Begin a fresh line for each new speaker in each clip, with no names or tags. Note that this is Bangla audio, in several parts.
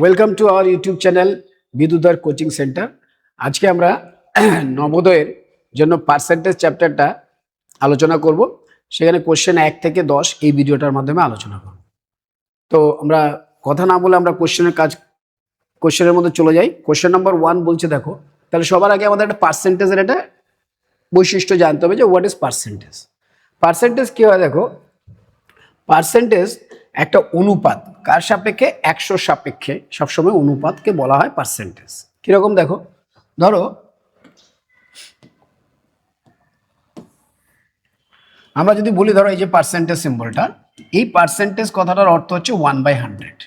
Welcome to our YouTube channel বিদুদার কোচিং সেন্টার। আজকে আমরা নবোদয়ের জন্য পার্সেন্টেজ চ্যাপ্টারটা আলোচনা করব। সেখানে কোশ্চেন 1 থেকে 10 এই ভিডিওটার মাধ্যমে আলোচনা করব। তো আমরা কথা না বলে আমরা কোশ্চেনের মধ্যে চলে যাই। কোশ্চেন নাম্বার 1 বলছে, দেখো, তাহলে সবার আগে আমাদের একটা পার্সেন্টেজের একটা বৈশিষ্ট্য জানতে হবে যে হোয়াট ইজ পার্সেন্টেজ। পার্সেন্টেজ কি হয়? দেখো, পার্সেন্টেজ একটা অনুপাত, কার সাপেক্ষে? 100 সাপেক্ষে সবসময় অনুপাতকে বলা হয় পার্সেন্টেজ। কিরকম? দেখো, ধরো আমরা যদি বলি, ধরো এই যে পার্সেন্টেজ সিম্বলটা, এই পার্সেন্টেজ কথাটার অর্থ হচ্ছে 1/100,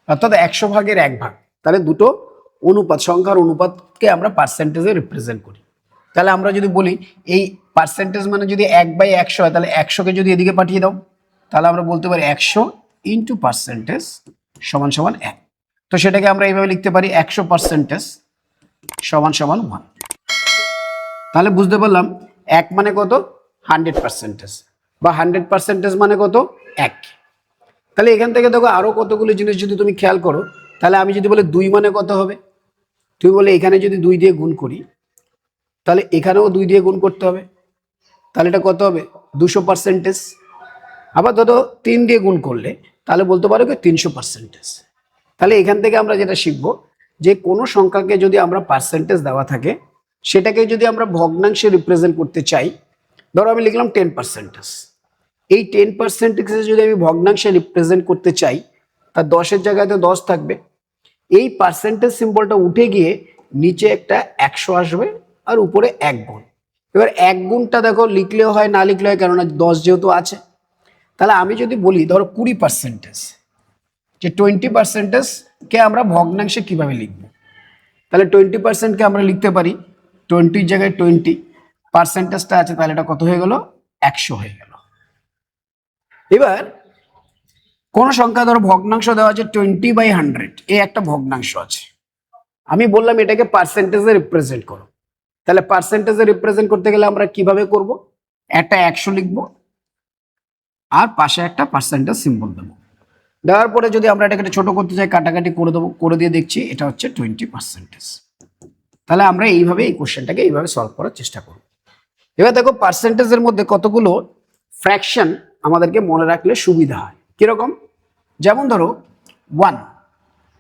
অর্থাৎ 100 ভাগের 1 ভাগ। তাহলে দুটো অনুপাত, সংখ্যার অনুপাতকে আমরা পার্সেন্টেজে রিপ্রেজেন্ট করি। তাহলে আমরা যদি বলি এই পার্সেন্টেজ মানে যদি 1/100 হয়, তাহলে 100কে যদি এদিকে পাঠিয়ে দাও, তাহলে আমরা বলতে পারি 100 ইন্টু পার্সেন্টেজ সমান সমান 1। তো সেটাকে আমরা এইভাবে লিখতে পারি 100 পার্সেন্টেজ সমান সমান 1। তাহলে বুঝতে পারলাম 1 মানে কত? 100%, বা 100% মানে কত? 1। তাহলে এখান থেকে দেখো আরো কতগুলো জিনিস যদি তুমি খেয়াল করো, তাহলে আমি যদি বলি 2 মানে কত হবে, তুমি বলে এখানে যদি 2 দিয়ে গুণ করি, তাহলে এখানেও 2 দিয়ে গুণ করতে হবে, তাহলে এটা কত হবে? 200%। আবার ধরো 3 দিয়ে গুণ করলে তাহলে বলতে পারো কি 300%। তাহলে এখান থেকে আমরা যেটা শিখবো, যে কোনো সংখ্যাকে যদি আমরা পার্সেন্টেজ দেওয়া থাকে, সেটাকে যদি আমরা ভগ্নাংশে রিপ্রেজেন্ট করতে চাই, ধরো আমি লিখলাম 10%। এই 10%কে যদি আমি ভগ্নাংশে রিপ্রেজেন্ট করতে চাই, তার 10-এর জায়গায় তো 10 থাকবে। এই পার্সেন্টেজ সিম্বলটা উঠে গিয়ে নিচে একটা 100 আসবে, আর উপরে 1 গুণ। এবার 1 গুণটা দেখো লিখলেও হয়, না লিখলেও হয়, কেননা 10 যেহেতু আছে। তাহলে আমি যদি বলি ধরো 20%, যে 20% কে আমরা ভগ্নাংশে কিভাবে লিখবো, তাহলে 20% কে আমরা লিখতে পারি 20-র জায়গায় 20, পার্সেন্টেজটা আছে, তাহলে এটা কত হয়ে গেল? 100 হয়ে গেল। এবার কোন সংখ্যা ধরো ভগ্নাংশ দেওয়া আছে 20/100, এই একটা ভগ্নাংশ আছে, আমি বললাম এটাকে পার্সেন্টেজে রিপ্রেজেন্ট করো। তাহলে পার্সেন্টেজে রিপ্রেজেন্ট করতে গেলে আমরা কিভাবে করব? একটা 100 লিখবো, আর পাশে একটা পার্সেন্টেজ সিম্বল দেবো। দেওয়ার পরে যদি আমরা এটাকে ছোট করতে চাই, কাটাকাটি করে দেবো, করে দিয়ে দেখছি এটা হচ্ছে 20%। তাহলে আমরা এইভাবে এই কোশ্চেনটাকে এইভাবে সলভ করার চেষ্টা করব। এবার দেখো পার্সেন্টেজের মধ্যে কতগুলো ফ্র্যাকশন আমাদেরকে মনে রাখলে সুবিধা হয়। কিরকম? যেমন ধরো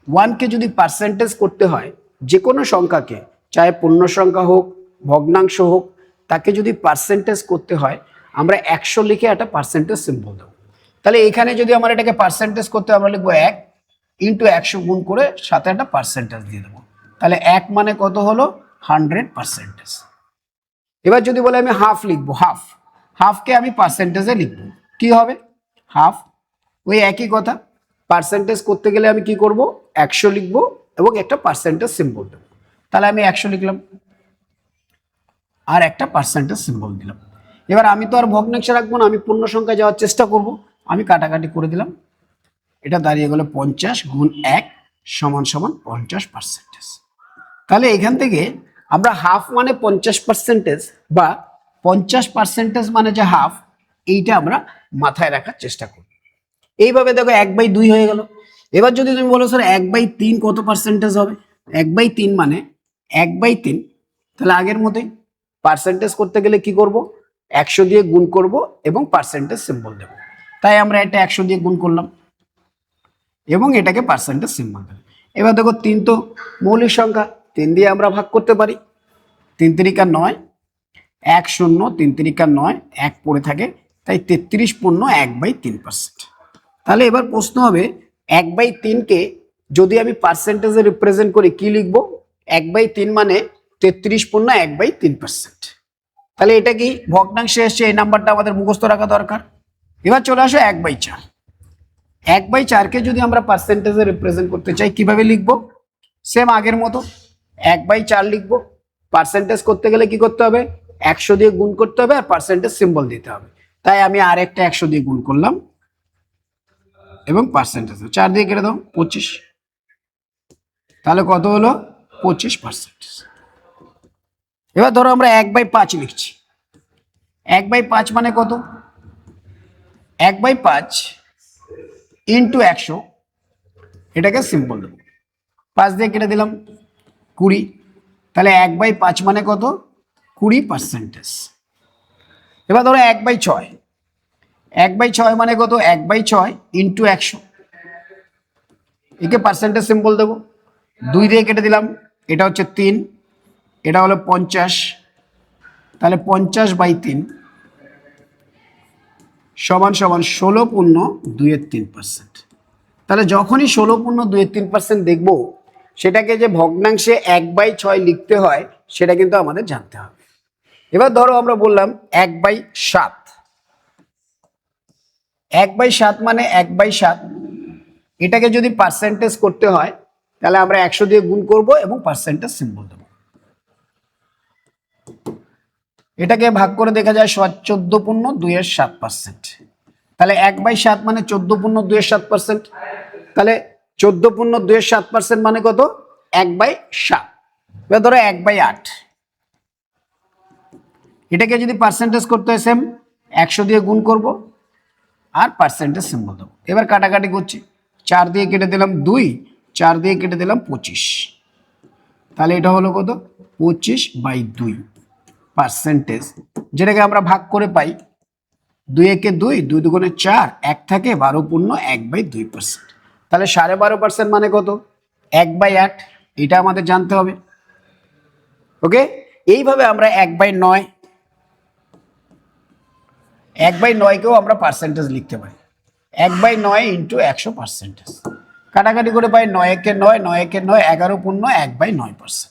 1কে যদি পার্সেন্টেজ করতে হয়, যে কোনো সংখ্যাকে, চাহে পূর্ণ সংখ্যা হোক, ভগ্নাংশ হোক, তাকে যদি পার্সেন্টেজ করতে হয়, আমরা 100 লিখে একটা পার্সেন্টেজ সিম্বল দেবো। তাহলে এখানে যদি আমরা এটাকে পার্সেন্টেজ করতে আমরা লিখবো 1 ইন্টু 100 গুণ করে সাথে একটা পার্সেন্টেজ দিয়ে দেবো। তাহলে 1 মানে কত হলো? 100%। এবার যদি বলে আমি হাফ লিখবো, হাফকে আমি পার্সেন্টেজে লিখবো, কি হবে? হাফ। ওই একই কথা, পার্সেন্টেজ করতে গেলে আমি কি করব? 100 লিখবো এবং একটা পার্সেন্টেজ সিম্বল দেবো। তাহলে আমি 100 লিখলাম আর একটা পার্সেন্টেজ সিম্বল দিলাম। এবার আমি তো আর ভগ্নাংশে রাখবো না, আমি পূর্ণ সংখ্যা যাওয়ার চেষ্টা করব। আমি কাটাকাটি করে দিলাম, এটা দাঁড়িয়ে গেল 50 গুণ 1 সমান সমান 50%। তাহলে এখান থেকে আমরা হাফ মানে 50%, বা 50% মানে যে হাফ, এইটা আমরা মাথায় রাখার চেষ্টা করব। এইভাবে দেখো 1/2 হয়ে গেল। এবার যদি তুমি বলো স্যার 1/3 কত পার্সেন্টেজ হবে? 1/3 মানে 1/3, তাহলে আগের মতোই পার্সেন্টেজ করতে গেলে কি করব? 100 দিয়ে গুণ করব এবং পার্সেন্টেজ সিম্বল দেব। তাই আমরা এটা 100 দিয়ে গুণ করলাম এবং এটাকে পার্সেন্টেজ সিম্বল দেব। এবার দেখো 3 তো মৌলিক সংখ্যা, 3 দিয়ে আমরা ভাগ করতে পারি। 3 তিরিকা 9, 1 0, 3 তিরিকা 9, 1 পড়ে থাকে, তাই 33 পূর্ণ 1/3%। তাহলে এবার প্রশ্ন হবে 1/3কে যদি আমি পার্সেন্টেজে রিপ্রেজেন্ট করি, কি লিখবো? 1/3 মানে 33 পূর্ণ 1/3%। তাহলে এটা কি ভগ্নাংশে এসছে, এই নাম্বারটা আমাদের মুখস্থ রাখা দরকার। এবার চলে আসো 1/4। 1/4কে যদি আমরা পার্সেন্টেজে রিপ্রেজেন্ট করতে চাই, কিভাবে লিখবো? সেম আগের মতো 1/4 লিখবো। পার্সেন্টেজ করতে গেলে কি করতে হবে? 100 দিয়ে গুণ করতে হবে আর পার্সেন্টেজ সিম্বল দিতে হবে। তাই আমি আর একটা 100 দিয়ে গুণ করলাম এবং পার্সেন্টেজ 4 দিয়ে কেটে দাও, 25। তাহলে কত হলো? 25%। এবার ধরো আমরা 1/5 লিখছি। 1/5 মানে কত? 1/5 ইন্টু 100, এটাকে সিম্বল দেবো, 5 দিয়ে কেটে দিলাম 20, তাহলে 1/5 মানে কত? 20%। এবার ধরো 1/6, 1/6 মানে কত? 1/6 ইন্টু 100, একে পার্সেন্টেজ সিম্বল দেবো। 2 দিয়ে কেটে দিলাম, এটা হচ্ছে 3, এটা হলো 50, তাহলে 50/3 সমান সমান 16.2-3%। তাহলে যখনই 16.2-3% দেখবো, সেটাকে যে ভগ্নাংশে 1/6 লিখতে হয় সেটা কিন্তু আমাদের জানতে হবে। এবার ধরো আমরা বললাম 1/7, 1/7 মানে 1/7, এটাকে যদি পার্সেন্টেজ করতে হয় তাহলে আমরা 100 দিয়ে গুণ করব এবং পার্সেন্টেজ সিম্বল দেবো। এটাকে ভাগ করে দেখা যায় 14.2-7%, তাহলে 1/7 মানে 14.2-7%, তাহলে 14.2-7% মানে কত? 1/7। এবার ধরো 1/8, এটাকে যদি পার্সেন্টেজ করতে হয় সেম 100 দিয়ে গুণ করব আর পার্সেন্টেজ সিম্বল দেবো। এবার কাটাকাটি করছি, 4 দিয়ে কেটে দিলাম 2, 4 দিয়ে কেটে দিলাম 25, তাহলে এটা হলো কত? 25/2%, যেটাকে আমরা ভাগ করে পাই 2 একে 2, 2 দুগুণে 4, 1 থাকে 12.1/2%, তাহলে 12.5% মানে কত? 1/8, এটা আমাদের জানতে হবে। ওকে, এইভাবে আমরা 1/9, 1/9কেও আমরা পার্সেন্টেজ লিখতে পারি, 1/9 ইন্টু 100%। কাটাকাটি করে পাই 9 একে 9, 9 একে 9, 11.1/9%।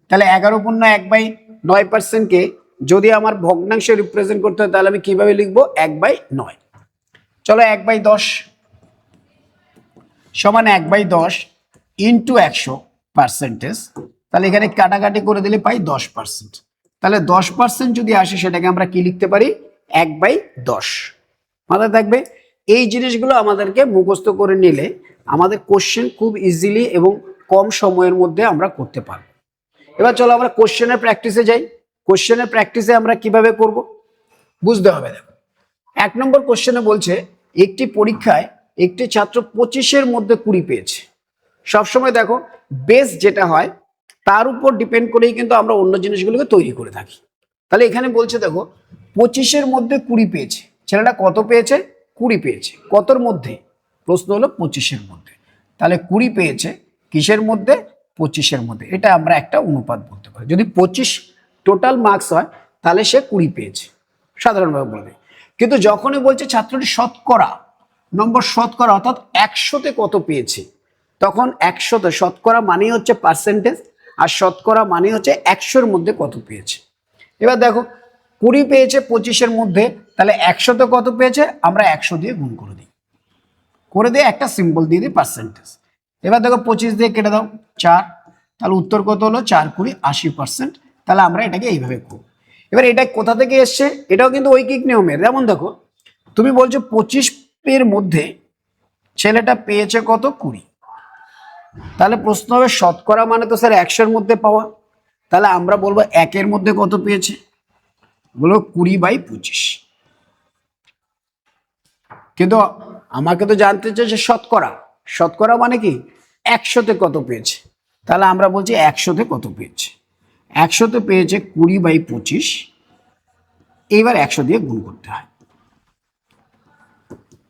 তাহলে 11.1/9%কে যদি আমার ভগ্নাংশে রিপ্রেজেন্ট করতে হয় তাহলে আমি কিভাবে লিখবো? 1/9। চলো 1/10 সমান 1/10 ইন্টু 100%, তাহলে এখানে কাটাকাটি করে দিলে পাই 10%। তাহলে 10% যদি আসে সেটাকে আমরা কি লিখতে পারি? 1/10। মাথায় থাকবে, এই জিনিসগুলো আমাদেরকে মুখস্থ করে নিলে আমাদের কোশ্চেন খুব ইজিলি এবং কম সময়ের মধ্যে আমরা করতে পারবো। এবার চলো আমরা কোশ্চেনের প্র্যাকটিসে যাই। কোশ্চেনের প্র্যাকটিসে আমরা কিভাবে করব বুঝতে হবে। দেখো 1 নম্বর কোশ্চেনে বলছে একটি পরীক্ষায় একটি ছাত্র 25-এর মধ্যে 20 পেয়েছে। সবসময় দেখো বেস যেটা হয় তার উপর ডিপেন্ড করেই কিন্তু আমরা অন্য জিনিসগুলোকে তৈরি করে থাকি। তাহলে এখানে বলছে দেখো 25-এর মধ্যে 20 পেয়েছে, ছেলেটা কত পেয়েছে? 20 পেয়েছে। কতর মধ্যে? প্রশ্ন হলো 25-এর মধ্যে, তাহলে 20 পেয়েছে কিসের মধ্যে? 25-এর মধ্যে। এটা আমরা একটা অনুপাত বলতে পারি। যদি 25 টোটাল মার্কস হয় তাহলে সে 20 পেয়েছে, সাধারণভাবে বলবে। কিন্তু যখনই বলছে ছাত্রটি শতকরা নম্বর, শতকরা অর্থাৎ 100-তে কত পেয়েছে, তখন 100-তে শতকরা মানেই হচ্ছে পার্সেন্টেজ, আর শতকরা মানে হচ্ছে 100-এর মধ্যে কত পেয়েছে। এবার দেখো 20 পেয়েছে 25-এর মধ্যে, তাহলে 100-তে কত পেয়েছে? আমরা 100 দিয়ে গুণ করে দিই, করে দিয়ে একটা সিম্বল দিয়ে দিই পার্সেন্টেজ। এবার দেখো 25 দিয়ে কেটে দাও 4, তাহলে উত্তর কত হলো? 4×20 80%। তাহলে আমরা এটাকে এইভাবে করব। এবার এটা কোথা থেকে এসছে? এটাও কিন্তু ঐকিক নিয়মের। যেমন দেখো তুমি বলছো 25-এর মধ্যে ছেলেটা পেয়েছে কত? 20, তাহলে প্রশ্ন হবে শতকরা মানে তো স্যার 100-এর মধ্যে পাওয়া, তাহলে আমরা বলবো 1-এর মধ্যে কত পেয়েছে? বলো 20/25। কিন্তু আমাকে তো জানতে চাই যে শতকরা, শতকরা মানে কি 100-তে কত পেয়েছে, তাহলে আমরা বলছি 100-তে কত পেয়েছে? 100-তে পেয়েছে 20/25, এইবার 100 দিয়ে গুণ করতে হয়।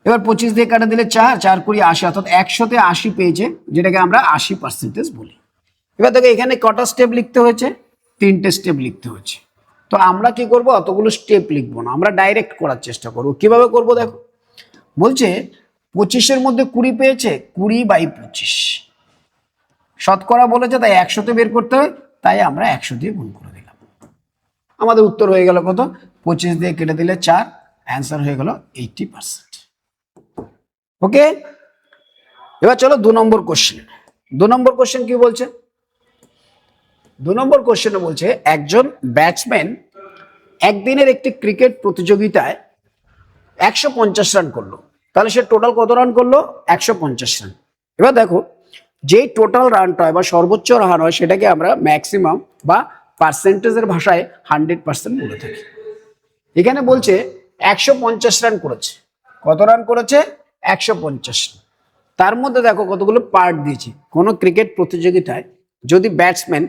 এবার 25 দিয়ে কাটা দিলে 4, 4×20 80, অর্থাৎ 100-তে 80 পেয়েছে, যেটাকে আমরা 80% বলি। এবার দেখো এখানে কটা স্টেপ লিখতে হয়েছে? 3টে স্টেপ লিখতে হয়েছে। তো আমরা কি করব? অতগুলো স্টেপ লিখবো না, আমরা ডাইরেক্ট করার চেষ্টা করবো। কিভাবে করব? দেখো বলছে 25-এর মধ্যে 20 পেয়েছে, 20/25 শতকরা বলেছে, তাই 100-তে বের করতে হয়, তাই আমরা 100 দিয়ে গুণ করে দিলাম। আমাদের উত্তর হয়ে গেল কত? 25 দিয়ে কেটে দিলে 4, অ্যান্সার হয়ে গেল 80%। ওকে, এবার চলো 2 নম্বর কোশ্চেন। 2 নম্বর কোশ্চেন কি বলছে? 2 নম্বর কোশ্চেনে বলছে একজন ব্যাটসম্যান একদিনের একটি ক্রিকেট প্রতিযোগিতায় 150 রান করলো, তাহলে সে টোটাল কত রান করলো? 150 রান। এবার দেখো যেই টোটাল রানটা হয় বা সর্বোচ্চ রান হয় সেটাকে আমরা ম্যাক্সিমাম বা পার্সেন্টেজের ভাষায় 100% বলে থাকি। এখানে বলছে 150 রান করেছে। কত রান করেছে? 150 রান। তার মধ্যে দেখো কতগুলো পার্ট দিয়েছি। কোনো ক্রিকেট প্রতিযোগিতায় যদি ব্যাটসম্যান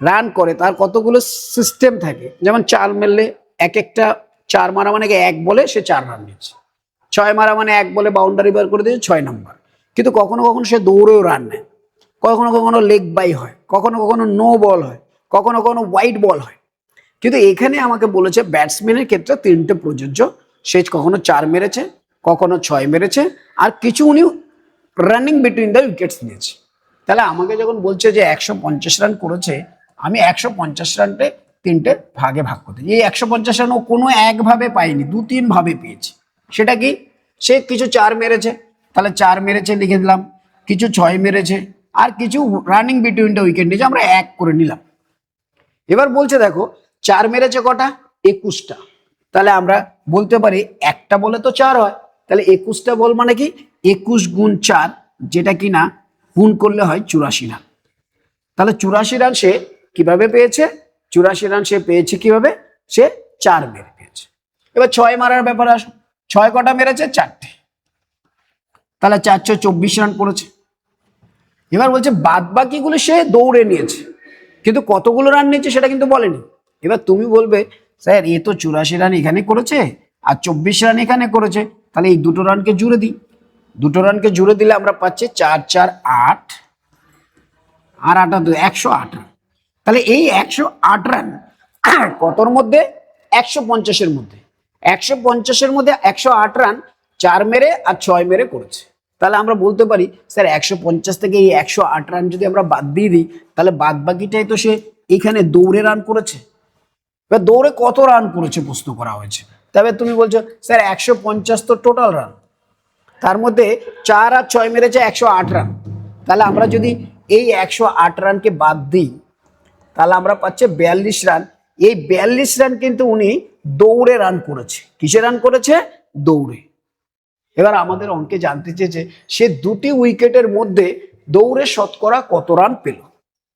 রান করে তার কতগুলো সিস্টেম থাকে, যেমন 4 মারলে এক একটা 4 মারা মানে এক বলে সে 4 রান নিচ্ছে, 6 মারা মানে 1 বলে বাউন্ডারি বার করে দিয়েছে 6 নম্বর। কিন্তু কখনো কখনো সে দৌড়েও রান নেয়, কখনো কখনো লেগ বাই হয়, কখনো কখনো নো বল হয়, কখনো কখনো হোয়াইট বল হয়। কিন্তু এখানে আমাকে বলেছে ব্যাটসম্যানের ক্ষেত্রে 3টে প্রযোজ্য, সে কখনো 4 মেরেছে, কখনো 6 মেরেছে, আর কিছু উনি রানিং বিটুইন দ্য উইকেটস নিয়েছে। তাহলে আমাকে যখন বলছে যে 150 রান করেছে, আমি 150 রানটে 3টে ভাগে ভাগ করতে, এই 150 রান ও কোনো একভাবে পাইনি, 2-3 ভাবে পেয়েছি। সেটা কি, সে কিছু 4 মেরেছে, তাহলে 4 মেরেছে লিখে দিলাম, কিছু 6 মেরেছে, আর কিছু রানিং বিটুইন দ্য উইকেট নিয়েছে, আমরা 1 করে নিলাম। এবার বলছে দেখো 4 মেরেছে কটা, 21টা। তাহলে আমরা বলতে পারি একটা বলে তো 4 হয়, তাহলে 21টা বল মানে কি 21 গুণ 4, যেটা কিনা গুণ করলে হয় 84 রান। তাহলে 84 রান সে কিভাবে পেয়েছে, 84 রান সে পেয়েছে কিভাবে, সে 4 মেরে পেয়েছে। এবার 6 মারার ব্যাপারে আসো, 6 কটা মেরেছে, 4টে, তাহলে 424 রান করেছে। এবার বলছে বাদ বাকিগুলো সে দৌড়ে নিয়েছে, কিন্তু কতগুলো রান নিয়েছে সেটা কিন্তু বলেনি। এবার তুমি বলবে স্যার এ তো 84 রান এখানে করেছে আর 24 রান এখানে করেছে, তাহলে এই দুটো রানকে জুড়ে দিই। দুটো রানকে জুড়ে দিলে আমরা পাচ্ছি 4 4 8 আর 8 2 108 রান। তাহলে এই 108 রান কতর মধ্যে, 150-এর মধ্যে, 150-এর মধ্যে 108 রান 4 মেরে আর 6 মেরে করেছে। তাহলে আমরা বলতে পারি স্যার 150 থেকে এই 108 রান যদি আমরা বাদ দিয়ে দিই, তাহলে বাদ বাকিটাই তো সে এখানে দৌড়ে রান করেছে। এবার দৌড়ে কত রান করেছে প্রশ্ন করা হয়েছে, তবে তুমি বলছো স্যার 150 তো টোটাল রান, তার মধ্যে 4 আর 6 মেরেছে 108 রান। তাহলে আমরা যদি এই 108 রানকে বাদ দিই, তাহলে আমরা পাচ্ছি 42 রান। এই 42 রান কিন্তু উনি দৌড়ে রান করেছে। কিসে রান করেছে, দৌড়ে। এবার আমাদের অঙ্কে জানতে চেয়েছে সে 2টি উইকেটের মধ্যে দৌড়ে শতকরা কত রান পেল।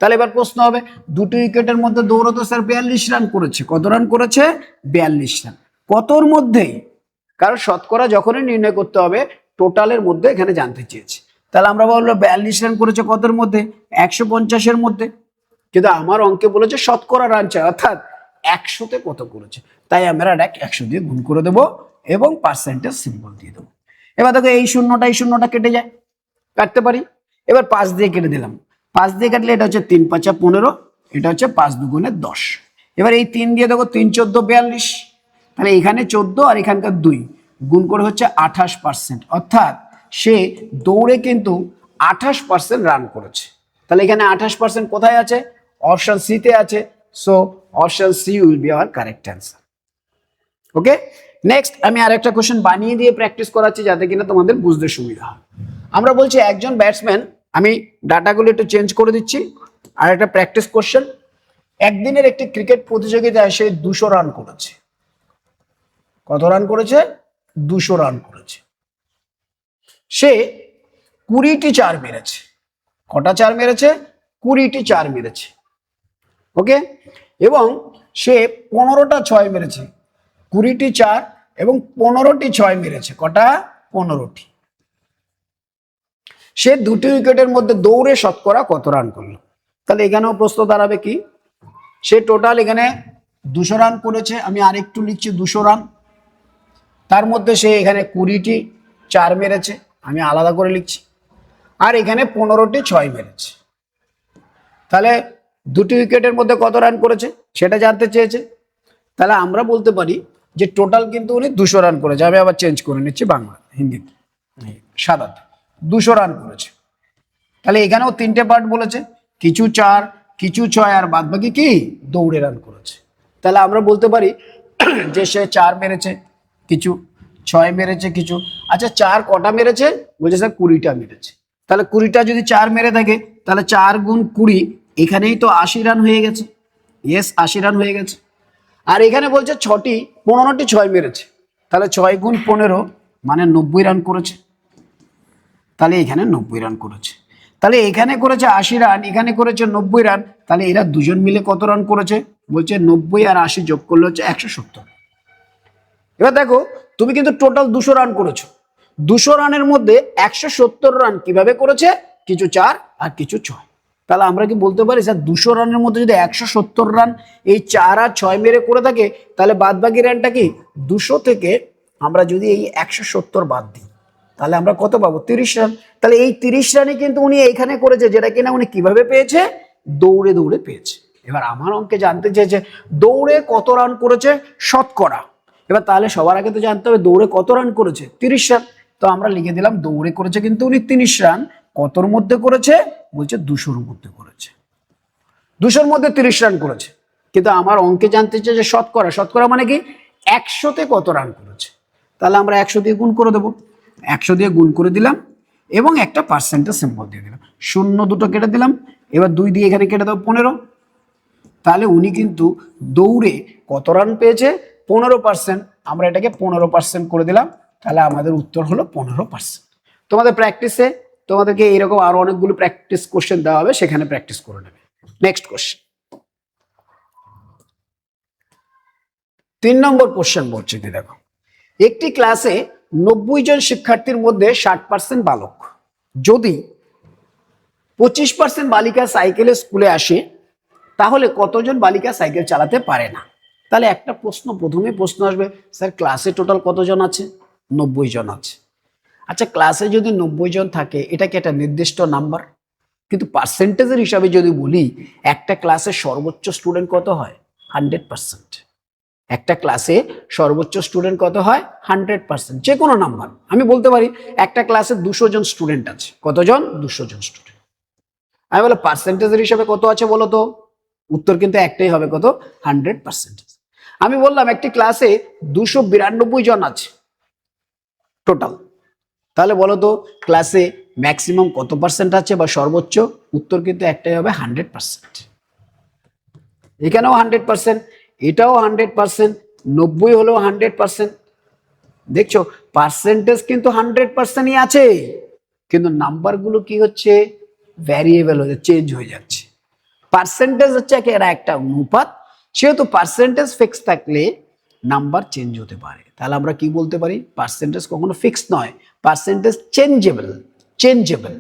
তাহলে এবার প্রশ্ন হবে 2টি উইকেটের মধ্যে দৌড়ে তো স্যার 42 রান করেছে, কত রান করেছে, 42 রান। কতর মধ্যে, কারণ শতকরা যখনই নির্ণয় করতে হবে টোটালের মধ্যে এখানে জানতে চেয়েছে। তাহলে আমরা বলবো 42 রান করেছে কতর মধ্যে, 150-এর মধ্যে। কিন্তু আমার অঙ্কে বলেছে শতকরা রান চাই, অর্থাৎ 100-তে কত করেছে, তাই আমরা 100 দিয়ে গুণ করে দেবো এবং পার্সেন্টেজ সিম্বল দিয়ে দেবো। এবার দেখো এই শূন্যটা কেটে যায়, কাটতে পারি। এবার 5 দিয়ে কেটে দিলাম, 5 দিয়ে কাটলে এটা হচ্ছে 3 5 15, এটা হচ্ছে 5 2 10। এবার এই 3 দিয়ে দেখো 3 14 42, তাহলে এখানে 14 আর এখানকার 2 গুণ করে হচ্ছে 28%, অর্থাৎ সে দৌড়ে কিন্তু 28% রান করেছে। তাহলে এখানে 28% কোথায় আছে, অপশন সিতে আছে। So option C will be our correct answer. Okay, next আমি আরেকটা কোশ্চেন বানিয়ে দিয়ে প্র্যাকটিস করাচ্ছি যাতে কিনা তোমাদের বুঝতে সুবিধা হয়। আমরা বলছি একজন ব্যাটসম্যান, আমি ডাটাগুলো একটু চেঞ্জ করে দিচ্ছি, আর একটা প্র্যাকটিস কোশ্চেন। একদিনের একটি ক্রিকেট প্রতিযোগিতায় সে 200 রান করেছে। কত রান করেছে, 200 রান করেছে। সে 20টি 4 মেরেছে। কটা 4 মেরেছে, 20টি 4 মেরেছে। ওকে, এবং সে 15টা 6 মেরেছে। 20টি 4 এবং 15টি 6 মেরেছে। কটা, 15টি। সে 2টি উইকেটের মধ্যে দৌড়ে শতকরা কত রান করলো। তাহলে এখানেও প্রশ্ন দাঁড়াবে কি, সে টোটাল এখানে 200 রান করেছে, আমি আরেকটু লিখছি 200 রান, তার মধ্যে সে এখানে 20টি 4 মেরেছে, আমি আলাদা করে লিখছি, আর এখানে 15টি 6 মেরেছে। তাহলে 2টি উইকেটের মধ্যে কত রান করেছে সেটা জানতে চেয়েছে। তাহলে আমরা বলতে পারি যে টোটাল কিন্তু উনি 200 রান করেছে। আমি আবার চেঞ্জ করে নিচ্ছি বাংলা হিন্দি সাদাতে, 200 রান করেছে। তাহলে এখানেও 3টে পার্ট বলেছে, কিছু 4 কিছু 6 আর বাদ বাকি কি দৌড়ে রান করেছে। তাহলে আমরা বলতে পারি যে সে 4 মেরেছে কিছু, 6 মেরেছে কিছু। আচ্ছা 4 কটা মেরেছে, বলছে স্যার 20টা মেরেছে। তাহলে 20টা যদি 4 মেরে থাকে, তাহলে 4 গুণ 20, এখানেই তো 80 রান হয়ে গেছে। ইয়েস, 80 রান হয়ে গেছে। আর এখানে বলছে 15টি 6 মেরেছে, তাহলে 6 গুণ 15 মানে 90 রান করেছে। তাহলে এখানে 90 রান করেছে। তাহলে এখানে করেছে 80 রান, এখানে করেছে 90 রান। তাহলে এরা দুজন মিলে কত রান করেছে, বলছে 90 আর 80 যোগ করলে হচ্ছে 170। এবার দেখো তুমি কিন্তু টোটাল 200 রান করেছো, 200 রানের মধ্যে 170 রান কিভাবে করেছে, কিছু 4 আর কিছু 6। তাহলে আমরা কি বলতে পারি স্যার 200 রানের মধ্যে যদি 170 রান এই 4 আর 6 মেরে করে থাকে, তাহলে বাদ বাকি রানটা কি 200 থেকে আমরা যদি এই 170 বাদ দিই তাহলে আমরা কত পাবো, 30 রান। তাহলে এই 30 রানই কিন্তু উনি এইখানে করেছে, যেটা কিনা উনি কিভাবে পেয়েছে, দৌড়ে দৌড়ে পেয়েছে। এবার আমার অঙ্কে জানতে চেয়েছে দৌড়ে কত রান করেছে শতকরা। এবার তাহলে সবার আগে তো জানতে হবে দৌড়ে কত রান করেছে, 30 রান। তো আমরা লিখে দিলাম দৌড়ে করেছে কিন্তু উনি 30 রান, কতর মধ্যে করেছে, বলছে 200-র মধ্যে করেছে, 200-র মধ্যে 30 রান করেছে। কিন্তু আমার অঙ্কে জানতে চেয়েছে শতকরা, শতকরা মানে কি 100-তে কত রান করেছে। তাহলে আমরা 100 দিয়ে গুণ করে দেবো, 100 দিয়ে গুণ করে দিলাম এবং একটা পার্সেন্টেজ সিম্বল দিয়ে দিলাম, 0 দুটো কেটে দিলাম, এবার 2 দিয়ে এখানে কেটে দেবো 15। তাহলে উনি কিন্তু দৌড়ে কত রান পেয়েছে, 15%। আমরা এটাকে 15% করে দিলাম, তাহলে আমাদের উত্তর হলো 15%। তোমাদের প্র্যাকটিসে তোমাদেরকে এইরকম আরো অনেকগুলো প্র্যাকটিস কোশ্চেন দেওয়া হবে, সেখানে প্র্যাকটিস করে নেবে। নেক্সট কোশ্চেন, 3 নম্বর কোশ্চেন বলছে কি দেখো, একটি ক্লাসে 90 জন শিক্ষার্থীর মধ্যে 60% বালক, যদি 25% বালিকা সাইকেলে স্কুলে আসে তাহলে কতজন বালিকা সাইকেল চালাতে পারে না। তাহলে একটা প্রশ্ন, প্রথমে প্রশ্ন আসবে স্যার ক্লাসে টোটাল কতজন আছে, 90 জন আছে। আচ্ছা ক্লাসে যদি 90 জন থাকে এটা কি একটা নির্দিষ্ট নাম্বার, কিন্তু পার্সেন্টেজের হিসাবে যদি বলি একটা ক্লাসে সর্বোচ্চ স্টুডেন্ট কত হয়, 100%। একটা ক্লাসে সর্বোচ্চ স্টুডেন্ট কত হয়, 100%। যে কোনো নাম্বার আমি বলতে পারি একটা ক্লাসে 200 জন স্টুডেন্ট আছে, কতজন, 200 জন স্টুডেন্ট। আমি বলে পার্সেন্টেজের হিসাবে কত আছে বলো তো, উত্তর কিন্তু একটাই হবে, কত, 100%। আমি বললাম একটি ক্লাসে 292 জন আছে টোটাল, তাহলে বলো তো ক্লাসে ম্যাক্সিমাম কত পার্সেন্ট আছে বা সর্বোচ্চ, উত্তর কিন্তু একটাই হবে, 100%। এখানেও 100%, এটাও 100%, 90 হলেও 100%। দেখছো পার্সেন্টেজ কিন্তু 100%ই আছে, কিন্তু নাম্বারগুলো কি হচ্ছে, ভ্যারিয়েবল হয়ে চেঞ্জ হয়ে যাচ্ছে। পার্সেন্টেজ হচ্ছে এরা একটা অনুপাত, সেহেতু পার্সেন্টেজ ফিক্স থাকলে নাম্বার চেঞ্জ হতে পারে। তাহলে আমরা কি বলতে পারি, পার্সেন্টেজ কখনো ফিক্স নয়, পার্সেন্টেজ চেঞ্জেবল। চেঞ্জেবল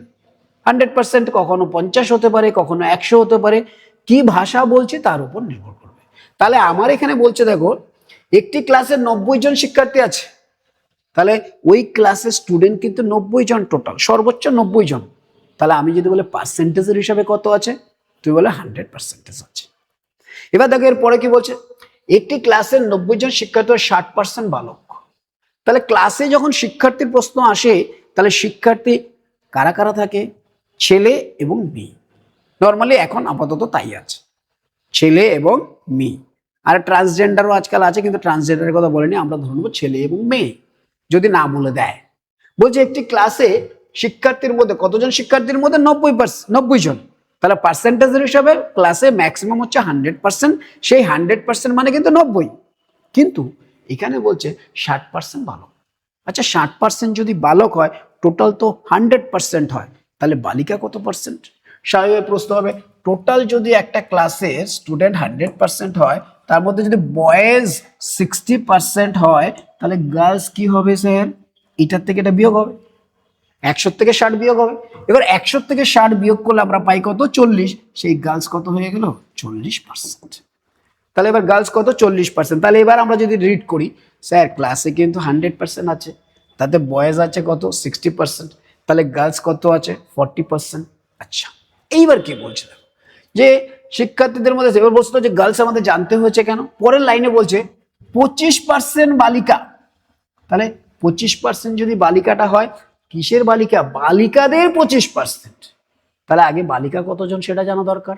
100% কখনো 50 হতে পারে, কখনো 100 হতে পারে, কি ভাষা বলছে তার উপর নির্ভর করবে। তাহলে আমার এখানে বলছে দেখো একটি ক্লাসে 90 জন শিক্ষার্থী আছে, তাহলে ওই ক্লাসের স্টুডেন্ট কিন্তু 90 জন টোটাল, সর্বোচ্চ 90 জন। তাহলে আমি যদি বলে পার্সেন্টেজের হিসাবে কত আছে, তুই বলে 100% আছে। এবার দেখো এর পরে কি বলছে, একটি ক্লাসের 90 জন শিক্ষার্থী 60% বালক। তাহলে ক্লাসে যখন শিক্ষার্থীর প্রশ্ন আসে তাহলে শিক্ষার্থী কারা কারা থাকে, ছেলে এবং মেয়ে। নর্মালি এখন আপাতত তাই আছে, ছেলে এবং মেয়ে। আর ট্রান্সজেন্ডারও আজকাল আছে, কিন্তু ট্রান্সজেন্ডারের কথা বলেনি, আমরা ধরে নেবো ছেলে এবং মেয়ে যদি না বলে দেয়। বলছে একটি ক্লাসে শিক্ষার্থীর মধ্যে কতজন, শিক্ষার্থীর মধ্যে 90 জন। তাহলে পার্সেন্টেজের হিসাবে ক্লাসে ম্যাক্সিমাম হচ্ছে 100%, সেই 100% মানে কিন্তু 90। কিন্তু এখানে বলছে 60% বালক। আচ্ছা 60% যদি বালক হয়, টোটাল তো 100% হয়, তাহলে বালিকা কত পার্সেন্ট। স্বাভাবিক প্রশ্ন হবে টোটাল যদি একটা ক্লাসে স্টুডেন্ট 100% হয়, তার মধ্যে যদি বয়েজ 60% হয়, তাহলে গার্লস কি হবে স্যার, এটার থেকে এটা বিয়োগ হবে, 100 থেকে 60 বিয়োগ হবে। এবার 100 থেকে 60 বিয়োগ করলে আমরা পাই কত, 40। সেই গার্লস কত হয়ে গেল, 40%। তাহলে এবার গার্লস কত, 40%। তাহলে এবার আমরা যদি রিড করি, স্যার ক্লাসে কিন্তু 100% আছে, তাতে বয়েজ আছে কত, 60%, তাহলে গার্লস কত আছে, 40%। আচ্ছা এইবার কি বলছে যে শিক্ষার্থীদের মধ্যে, এবার বলছিল যে গার্লস আমাদের জানতে হয়েছে কেন, পরের লাইনে বলছে 25% বালিকা। তাহলে 25% যদি বালিকাটা হয়, কিসের বালিকা, বালিকাদের 25%। তাহলে আগে বালিকা কতজন সেটা জানা দরকার।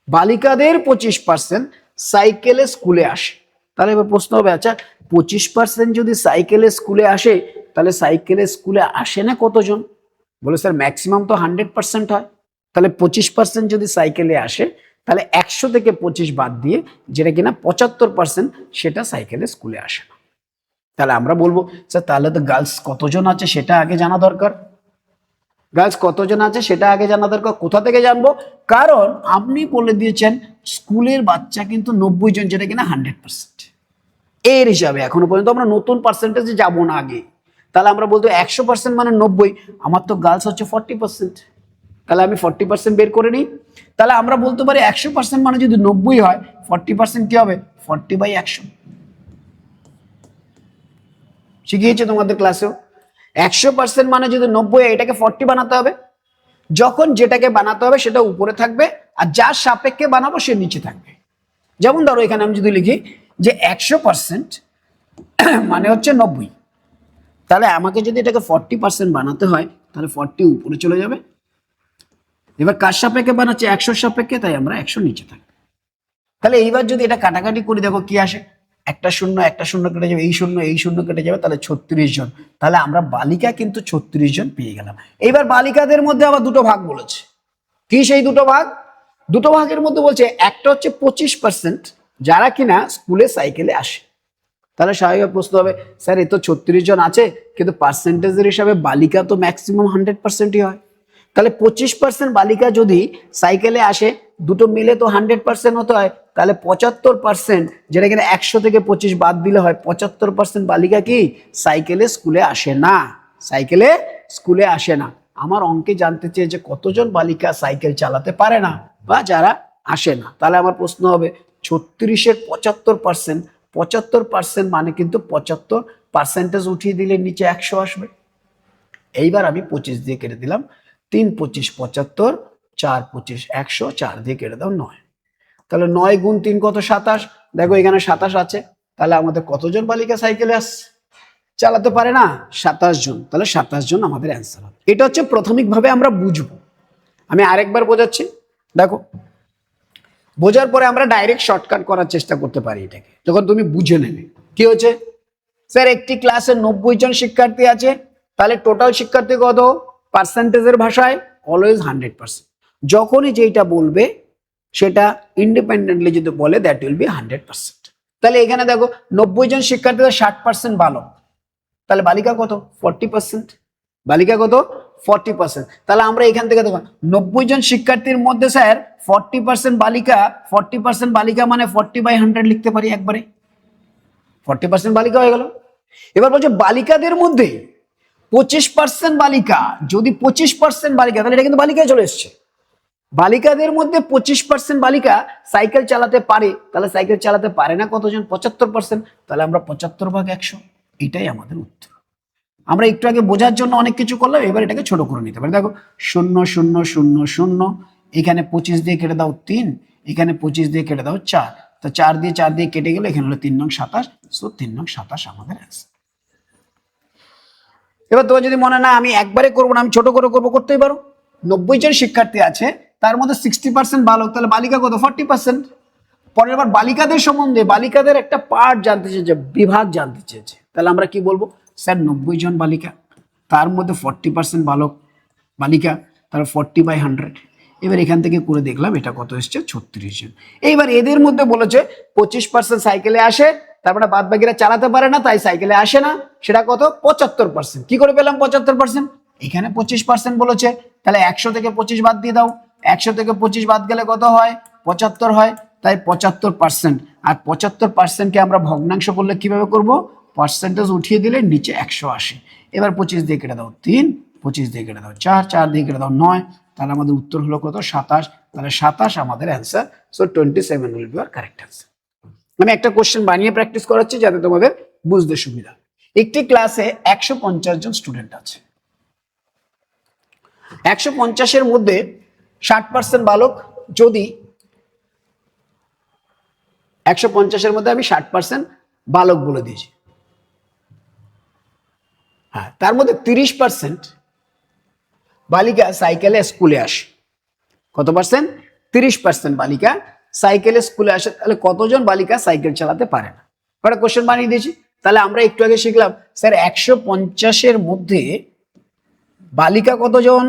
বালিকাদের 25% সাইকেলে স্কুলে আসে। তাহলে এবার প্রশ্ন হবে আচ্ছা 25% যদি সাইকেলে স্কুলে আসে, তাহলে সাইকেলে স্কুলে আসে না কতজন, বলে স্যার ম্যাক্সিমাম তো 100% হয়। তাহলে 25% যদি সাইকেলে আসে, তাহলে 100 থেকে 25 বাদ দিয়ে যেটা কিনা 75%, সেটা সাইকেলে স্কুলে আসে না। তাহলে আমরা বলবো স্যার তাহলে তো গার্লস কতজন আছে সেটা আগে জানা দরকার। গার্লস কতজন আছে সেটা আগে জানা দরকার। কোথা থেকে জানবো, কারণ আপনি বলে দিয়েছেন স্কুলের বাচ্চা কিন্তু 90 জন, যেটা কিনা 100%। এর হিসাবে এখনো পর্যন্ত আমরা নতুন পার্সেন্টেজে যাব না আগে। তাহলে আমরা বলতো 100% মানে 90, আমার তো গার্লস হচ্ছে 40%, তাহলে আমি 40% বের করে নিই। তাহলে আমরা বলতে পারি 100% মানে যদি 90 হয়, 40% কি হবে? 40/100। শিখিয়েছে তোমাদের ক্লাসেও। 100% মানে যদি 90, এটাকে 40 বানাতে হবে। যখন যেটাকে বানাতে হবে সেটা উপরে থাকবে, আর যার সাপেক্ষে বানাবো সে নিচে থাকবে। যেমন ধরো এখানে আমি যদি লিখি যে 100% মানে হচ্ছে 90, তাহলে আমাকে যদি এটাকে 40% বানাতে হয়, তাহলে 40 উপরে চলে যাবে। এবার কার সাপেক্ষে বানাচ্ছে? 100 সাপেক্ষে, তাই আমরা 100 নিচে থাকবে। তাহলে এইবার যদি এটা কাটাকাটি করি, দেখো কি আসে, একটা শূন্য কেটে যাবে, এই শূন্য কেটে যাবে, তাহলে 36 জন। তাহলে আমরা বালিকা কিন্তু 36 জন পেয়ে গেলাম। এইবার বালিকাদের মধ্যে আবার দুটো ভাগ বলেছে। কি সেই দুটো ভাগ? দুটো ভাগের মধ্যে বলছে একটা হচ্ছে 25% যারা কিনা স্কুলে সাইকেলে আসে। তাহলে স্বাভাবিক প্রশ্ন হবে, স্যার এ তো 36 জন আছে, কিন্তু পার্সেন্টেজের হিসাবে বালিকা তো ম্যাক্সিমাম 100%ই হয়। তাহলে 25% বালিকা যদি সাইকেলে আসে, দুটো মিলে তো 100% হতে হয়। তাহলে 75%, যেটা কিনা 100 থেকে 25 বাদ দিলে হয় 75% বালিকা কি সাইকেলে স্কুলে আসে না, সাইকেলে স্কুলে আসে না। আমার অঙ্কে জানতে চেয়ে যে কতজন বালিকা সাইকেল চালাতে পারে না বা যারা আসে না। তাহলে আমার প্রশ্ন হবে 36-এর 75%, 75% মানে কিন্তু 75% উঠিয়ে দিলে নিচে 100 আসবে। এইবার আমি 25 দিয়ে কেটে দিলাম, 3 25 75, 4 25 100, 4 দিয়ে কেটে দাও 9। তাহলে 9 গুণ 3 কত? 27। দেখো এখানে 27 আছে, তাহলে আমাদের কতজন বালিকা সাইকেলে আসছে, চালাতে পারে না? 27 জন। তাহলে 27 জন আমাদের অ্যান্সার হবে। এটা হচ্ছে প্রাথমিকভাবে আমরা বুঝবো। আমি আরেকবার বোঝাচ্ছি, দেখো বোঝার পরে আমরা ডাইরেক্ট শর্টকাট করার চেষ্টা করতে পারি এটাকে, যখন তুমি বুঝে নেবে। কি হচ্ছে? স্যার একটি ক্লাসে 90 জন শিক্ষার্থী আছে, তাহলে টোটাল শিক্ষার্থী কত? পার্সেন্টেজের ভাষায় অলওয়েজ 100%। যখনই যেটা বলবে সেটা ইন্ডিপেন্ডেন্টলি যদি বলে, দ্যাট উইল বি 100%। তাহলে এখানে দেখো 90 জন শিক্ষার্থীদের 60% বালক, তাহলে বালিকা কত? 40%। বালিকা কত? 40%। তাহলে আমরা এখান থেকে দেখো 90 জন শিক্ষার্থীর মধ্যে স্যার 40% বালিকা, 40% বালিকা মানে 40/100 লিখতে পারি একবারে, 40% বালিকা হয়ে গেল। এবার বলছে বালিকাদের মধ্যে 25% বালিকা, যদি 25% বালিকা, তাহলে এটা কিন্তু বালিকায় চলে এসছে। বালিকাদের মধ্যে 25% বালিকা সাইকেল চালাতে পারে, তাহলে সাইকেল চালাতে পারে না কতজন? 75%। তাহলে আমরা 75/100, এটাই আমাদের উত্তর। আমরা একটু আগে বোঝার জন্য অনেক কিছু করলাম, এবার এটাকে ছোট করে নিতে পারি। দেখো 0 0 0 0, এখানে 25 দিয়ে কেটে দাও 3, এখানে 25 দিয়ে কেটে দাও 4, তো 4 দিয়ে কেটে গেলে এখানে হলো 3 নং 27, সো 3 নং 27 আমাদের অ্যান্সার। এবার তোমার যদি মনে না আমি একবারে করবো না, আমি ছোট করে করবো, করতেই পারো। 90 জন শিক্ষার্থী আছে, তার মধ্যে 60% বালক, তাহলে বালিকা কত? 40%। পরের বার বালিকাদের সম্বন্ধে, বালিকাদের একটা পার্ট জানতে চেয়েছে, বিভাগ জানতে চেয়েছে, তাহলে আমরা কি বলবো? স্যার 90 জন বালিকা, তার মধ্যে 40% বালক বালিকা, তাহলে 40/100। এবার এখান থেকে করে দেখলাম এটা কত এসছে? 36 জন। এইবার এদের মধ্যে বলেছে 25% সাইকেলে আসে, তারপরে বাদ বাকিরা চালাতে পারে না, তাই সাইকেলে আসে না, সেটা কত? 75%। কি করে পেলাম 75%? এখানে 25% বলেছে, তাহলে 100 থেকে 25 বাদ দিয়ে দাও, 100 থেকে 25 বাদ গেলে কত হয়? 75 হয়, তাই 75%। আর 75%কে আমরা ভগ্নাংশ করলে কিভাবে করব? পার্সেন্টেজ উঠিয়ে দিলে নিচে 100 আসে। এবার 25 দিয়ে কেটে দাও 3, 25 দিয়ে কেটে দাও 4, 4 দিয়ে কেটে দাও 9, তাহলে আমাদের উত্তর হলো কত? 27। তাহলে 27 আমাদের answer. So 27 will be our correct answer. আমি একটা কোশ্চেন বানিয়ে প্র্যাকটিস করাচ্ছি যাতে তোমাদের বুঝতে সুবিধা। একটি ক্লাসে 150 জন স্টুডেন্ট আছে, 150-এর মধ্যে 60% বালক। যদি 150-এর মধ্যে আমি 60% বালক বলে দিয়েছি, হ্যাঁ, তার মধ্যে 30% বালিকা সাইকেলে স্কুলে আসে। কত পার্সেন্ট? 30% বালিকা সাইকেলে স্কুলে আসে, তাহলে কতজন বালিকা সাইকেল চালাতে পারে না? একটা কোশ্চেন বানিয়ে দিয়েছি। তাহলে আমরা একটু আগে শিখলাম স্যার 150-এর মধ্যে বালিকা কতজন?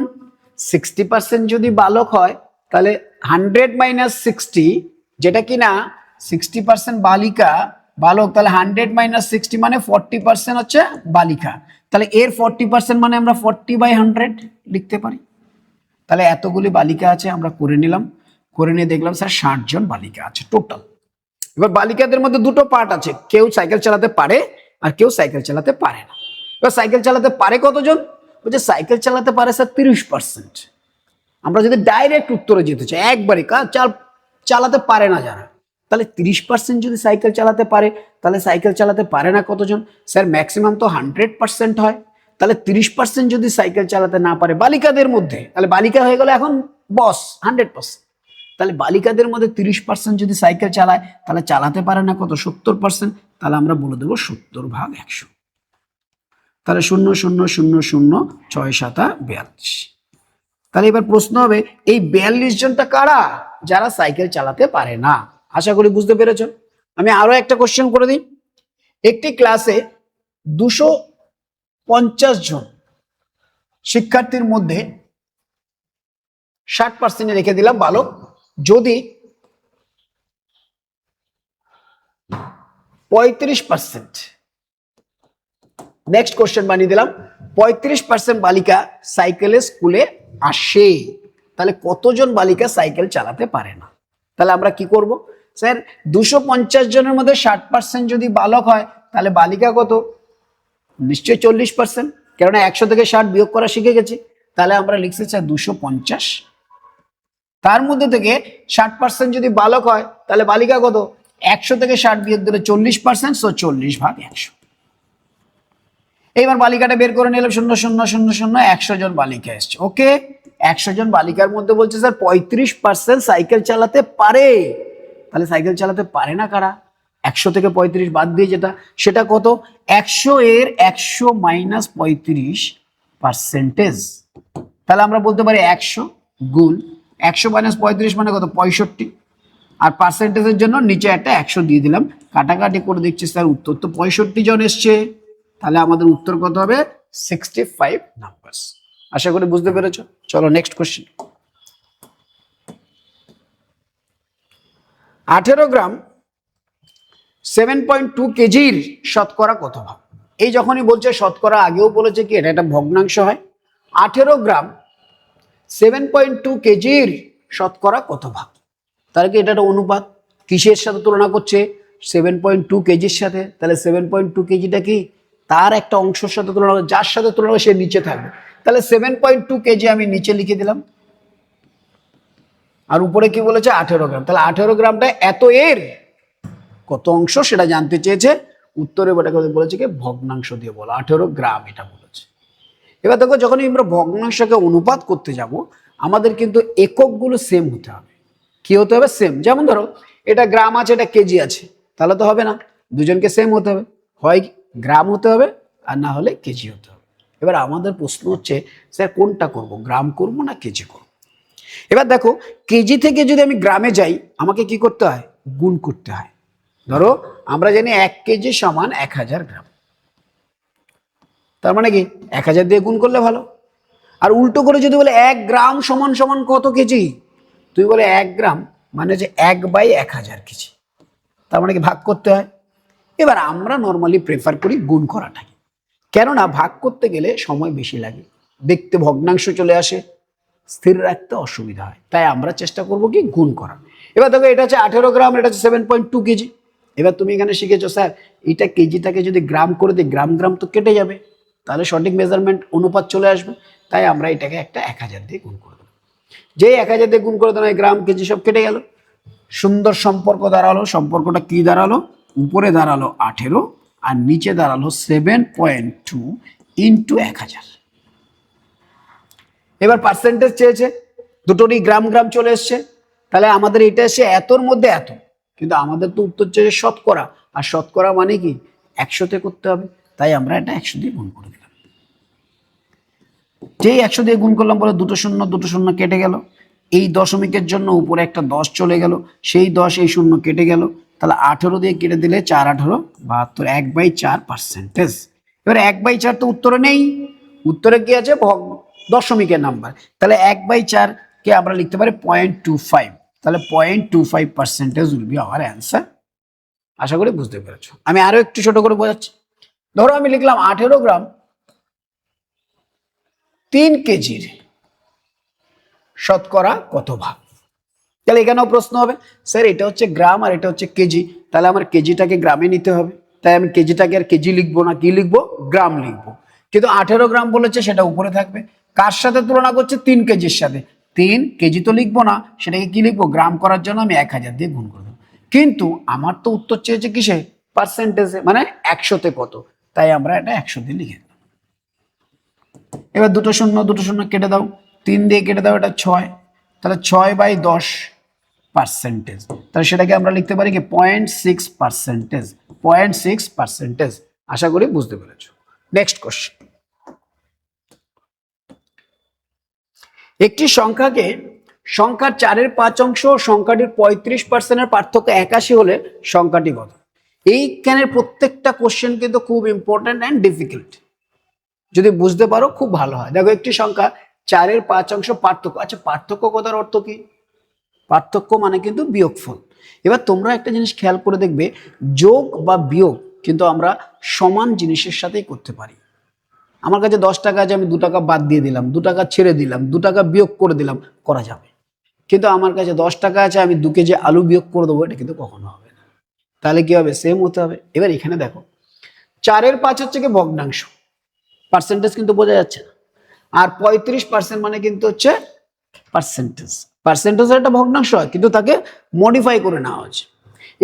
60% যদি বালক হয়, তাহলে 100 - 60, যেটা কিনা 60% বালিকা বালক, তাহলে 100 - 60 মানে 40% হচ্ছে বালিকা। তাহলে এর 40% মানে আমরা 40/100 লিখতে পারি। তাহলে এতগুলি বালিকা আছে, আমরা করে নিলাম, করে নিয়ে দেখলাম স্যার 60 জন বালিকা আছে টোটাল। এবার বালিকাদের মধ্যে দুটো পার্ট আছে, কেউ সাইকেল চালাতে পারে আর কেউ সাইকেল চালাতে পারে না। এবার সাইকেল চালাতে পারে কতজন? বলছে সাইকেল চালাতে পারে স্যার 30%। আমরা যদি ডাইরেক্ট উত্তরে যেতে চাই একবারে চালাতে পারে না যারা, তাহলে 30% যদি সাইকেল চালাতে পারে, তাহলে সাইকেল চালাতে পারে না কতজন? স্যার ম্যাক্সিমাম তো 100% হয়, তাহলে 30% যদি সাইকেল চালাতে না পারে বালিকাদের মধ্যে, তাহলে বালিকা হয়ে গেল এখন বস 100%। তাহলে বালিকাদের মধ্যে 30% যদি সাইকেল চালায়, তাহলে চালাতে পারে না কত? 70%। তাহলে আমরা বলে দেবো 70/100। তাহলে 0.00006 তাহলে এবার প্রশ্ন হবে এই 42 জনটা কারা? যারা সাইকেল চালাতে পারে না। আশা করি বুঝতে পেরেছ। আমি আরো একটা কোশ্চেন করে দিই। একটি ক্লাসে 250 জন শিক্ষার্থীর মধ্যে 60% রেখে দিলাম বালক, যদি 35%, নেক্সট কোশ্চেন বানিয়ে দিলাম, 35% বালিকা সাইকেলে স্কুলে আসে, তাহলে কতজন বালিকা সাইকেল চালাতে পারে না? তাহলে আমরা কি করব? স্যার 250 জনের মধ্যে 60% যদি বালক হয়, তাহলে বালিকা কত? নিশ্চয়ই 40%, কেননা 100 থেকে 60 বিয়োগ করা শিখে গেছি। তাহলে আমরা লিখছি স্যার 250। তার মধ্যে থেকে 60% যদি বালক হয়, তাহলে বালিকা কত? 100 থেকে 60 বিয়োগ দিলে 40%, সো 40/100। এইবার বালিকাটা বের করে নিলাম, 0.0000100 জন বালিকা এসছে। ওকে, 100 জন বালিকার মধ্যে বলছে স্যার 35% সাইকেল চালাতে পারে, তাহলে সাইকেল চালাতে পারে না কারা? 100 থেকে 35 বাদ দিয়ে যেটা, সেটা কত? 100 এর 100 মাইনাস 35%। তাহলে আমরা বলতে পারি 100 গুণ 100 মাইনাস 35 মানে কত? 65। আর পার্সেন্টেজের জন্য নিচে একটা 100 দিয়ে দিলাম, কাটাকাটি করে দেখছি স্যার উত্তর তো 65 জন এসছে। তাহলে আমাদের উত্তর কত হবে? 65 নাম্বার। আশা করি বুঝতে পেরেছো। চলো নেক্সট কোশ্চেন। 18 গ্রাম 7.2 কেজির শতকরা কত ভাগ? এই যখনই বলছে শতকরা, আগেও বলেছে কি এটা একটা ভগ্নাংশ হয়। 18 গ্রাম 7.2 কেজির শতকরা কত ভাগ? তাহলে কি এটা একটা অনুপাত? কিসের সাথে তুলনা করছে? 7.2 কেজির সাথে। তাহলে 7.2 কেজিটা কি তার একটা অংশের সাথে তুলনা, যার সাথে তুলনা সে নিচে থাকবে। তাহলে 7.2 কেজি আমি নিচে লিখে দিলাম, আর উপরে কি বলেছে? 18 গ্রাম। তাহলে 18 গ্রামটা এত এর কত অংশ সেটা জানতে চেয়েছে। উত্তরে বলেছে কি ভগ্নাংশ দিয়ে বলো, 18 গ্রাম এটা বলেছে। এবার দেখো, যখন আমরা ভগ্নাংশকে অনুপাত করতে যাব, আমাদের কিন্তু এককগুলো সেম হতে হবে। কি হতে হবে? সেম। যেমন ধরো এটা গ্রাম আছে, এটা কেজি আছে, তাহলে তো হবে না, দুজনকে সেম হতে হবে, হয় গ্রাম হতে হবে আর না হলে কেজি হতে হবে। এবার আমাদের প্রশ্ন হচ্ছে স্যার কোনটা করব, গ্রাম করব না কেজি করব? এবার দেখো, কেজি থেকে যদি আমি গ্রামে যাই, আমাকে কি করতে হয়? গুণ করতে হয়। ধরো আমরা জানি 1 কেজি সমান 1000 গ্রাম, তার মানে কি 1000 দিয়ে গুণ করলে ভালো। আর উল্টো করে যদি বলে 1 গ্রাম সমান সমান কত কেজি, তুই বলে 1 গ্রাম মানে যে 1/1000 কেজি, তার মানে কি ভাগ করতে হয়। এবার আমরা নর্মালি প্রেফার করি গুণ করাটাকে, কেননা ভাগ করতে গেলে সময় বেশি লাগে, দেখতে ভগ্নাংশ চলে আসে, স্থির রাখতে অসুবিধা হয়, তাই আমরা চেষ্টা করব কি গুণ করা। এবার দেখো এটা হচ্ছে 18 গ্রাম, এটা হচ্ছে 7.2 কেজি। এবার তুমি এখানে শিখেছো স্যার এটা কেজিটাকে যদি গ্রাম করে দিই, গ্রাম গ্রাম তো কেটে যাবে, তাহলে সঠিক মেজারমেন্ট অনুপাত চলে আসবে, তাই আমরা এটাকে একটা 1000 দিয়ে গুণ করে দেবো। যেই 1000 দিয়ে গুণ করে দেবো, গ্রাম কেজি সব কেটে গেল, সুন্দর সম্পর্ক দাঁড়ালো। সম্পর্কটা কি দাঁড়ালো? উপরে দাঁড়ালো 18 আর নিচে দাঁড়ালো 7.2 ইন্টু 1000। এবার পার্সেন্টেজ চেয়েছে, দুটোরই গ্রাম গ্রাম চলে এসছে, তাহলে আমাদের এটা এসে এতর মধ্যে এত, কিন্তু আমাদের তো উত্তর চেয়েছে শতকরা, আর শতকরা মানে কি 100তে করতে হবে, তাই আমরা এটা 100 দিয়ে গুণ করে দিলাম। যেই 100 দিয়ে গুণ করলাম বলে দুটো শূন্য কেটে গেল, এই দশমিকের জন্য উপরে একটা 10 চলে গেল, সেই 10 এই শূন্য কেটে গেল, তাহলে 18 দিয়ে কেটে দিলে 4 18 72, 1/4 পার্সেন্টেজ। এবার 1/4 তো উত্তরে নেই, উত্তরে কি আছে? দশমিকের নাম্বার, তাহলে 1/4 কে আমরা লিখতে পারি 0.25, তাহলে 0.25% উইল বি আওয়ার অ্যান্সার। আশা করি বুঝতে পেরেছো। আমি আরো একটু ছোট করে বোঝাচ্ছি। ধরো আমি লিখলাম 18 গ্রাম 3 কেজির শতকরা কত ভাগ? তাহলে এখানেও প্রশ্ন হবে স্যার এটা হচ্ছে গ্রাম আর এটা হচ্ছে কেজি, তাহলে আমার কেজিটাকে গ্রামে নিতে হবে, তাই আমি কেজিটাকে আর কেজি লিখবো না, কি লিখবো? গ্রাম লিখবো। কিন্তু 18 গ্রাম বলেছে, সেটা উপরে থাকবে। কার সাথে তুলনা করছে? 3 কেজির সাথে। 3 কেজি তো লিখবো না, সেটাকে কি লিখবো? গ্রাম করার জন্য আমি 1000 দিয়ে গুণ করে দেবো। কিন্তু আমার তো উত্তর চেয়েছে কিসে? পার্সেন্টেজে, মানে 100তে কত, তাই আমরা এটা 100 দিয়ে লিখে দেবো। এবার দুটো শূন্য কেটে দাও, 3 দিয়ে কেটে দাও, এটা 6, তাহলে 6/10 পার্সেন্টেজ, তাহলে সেটাকে আমরা লিখতে পারি কি 0.6%। 0.6%। আশা করি বুঝতে পেরেছো। নেক্সট কোশ্চেন, একটি সংখ্যাকে সংখ্যার 4/5 অংশ ও সংখ্যাটির 35%-এর পার্থক্য 81 হলে সংখ্যাটি কত? এইখানের প্রত্যেকটা কোশ্চেন কিন্তু খুব ইম্পর্টেন্ট অ্যান্ড ডিফিকাল্ট, যদি বুঝতে পারো খুব ভালো হয়। দেখো, একটি সংখ্যা 4/5 অংশ পার্থক্য, আচ্ছা পার্থক্য কথার অর্থ কি? পার্থক্য মানে কিন্তু বিয়োগফল। এবার তোমরা একটা জিনিস খেয়াল করে দেখবে, যোগ বা বিয়োগ কিন্তু আমরা সমান জিনিসের সাথেই করতে পারি। আমার কাছে 10 টাকা আছে, আমি 2 টাকা বাদ দিয়ে দিলাম, 2 টাকা ছেড়ে দিলাম, 2 টাকা বিয়োগ করে দিলাম, করা যাবে। কিন্তু আমার কাছে 10 টাকা আছে, আমি 2 কেজি আলু বিয়োগ করে দেবো, এটা কিন্তু কখনো হবে না। তাহলে কি হবে? সেম হতে হবে। এবার এখানে দেখো, 4/5 হচ্ছে কি ভগ্নাংশ, পার্সেন্টেজ কিন্তু বোঝা যাচ্ছে না। আর 35% মানে কিন্তু হচ্ছে পার্সেন্টেজ। পার্সেন্টেজ একটা ভগ্নাংশ হয়, কিন্তু তাকে মডিফাই করে নেওয়া হচ্ছে।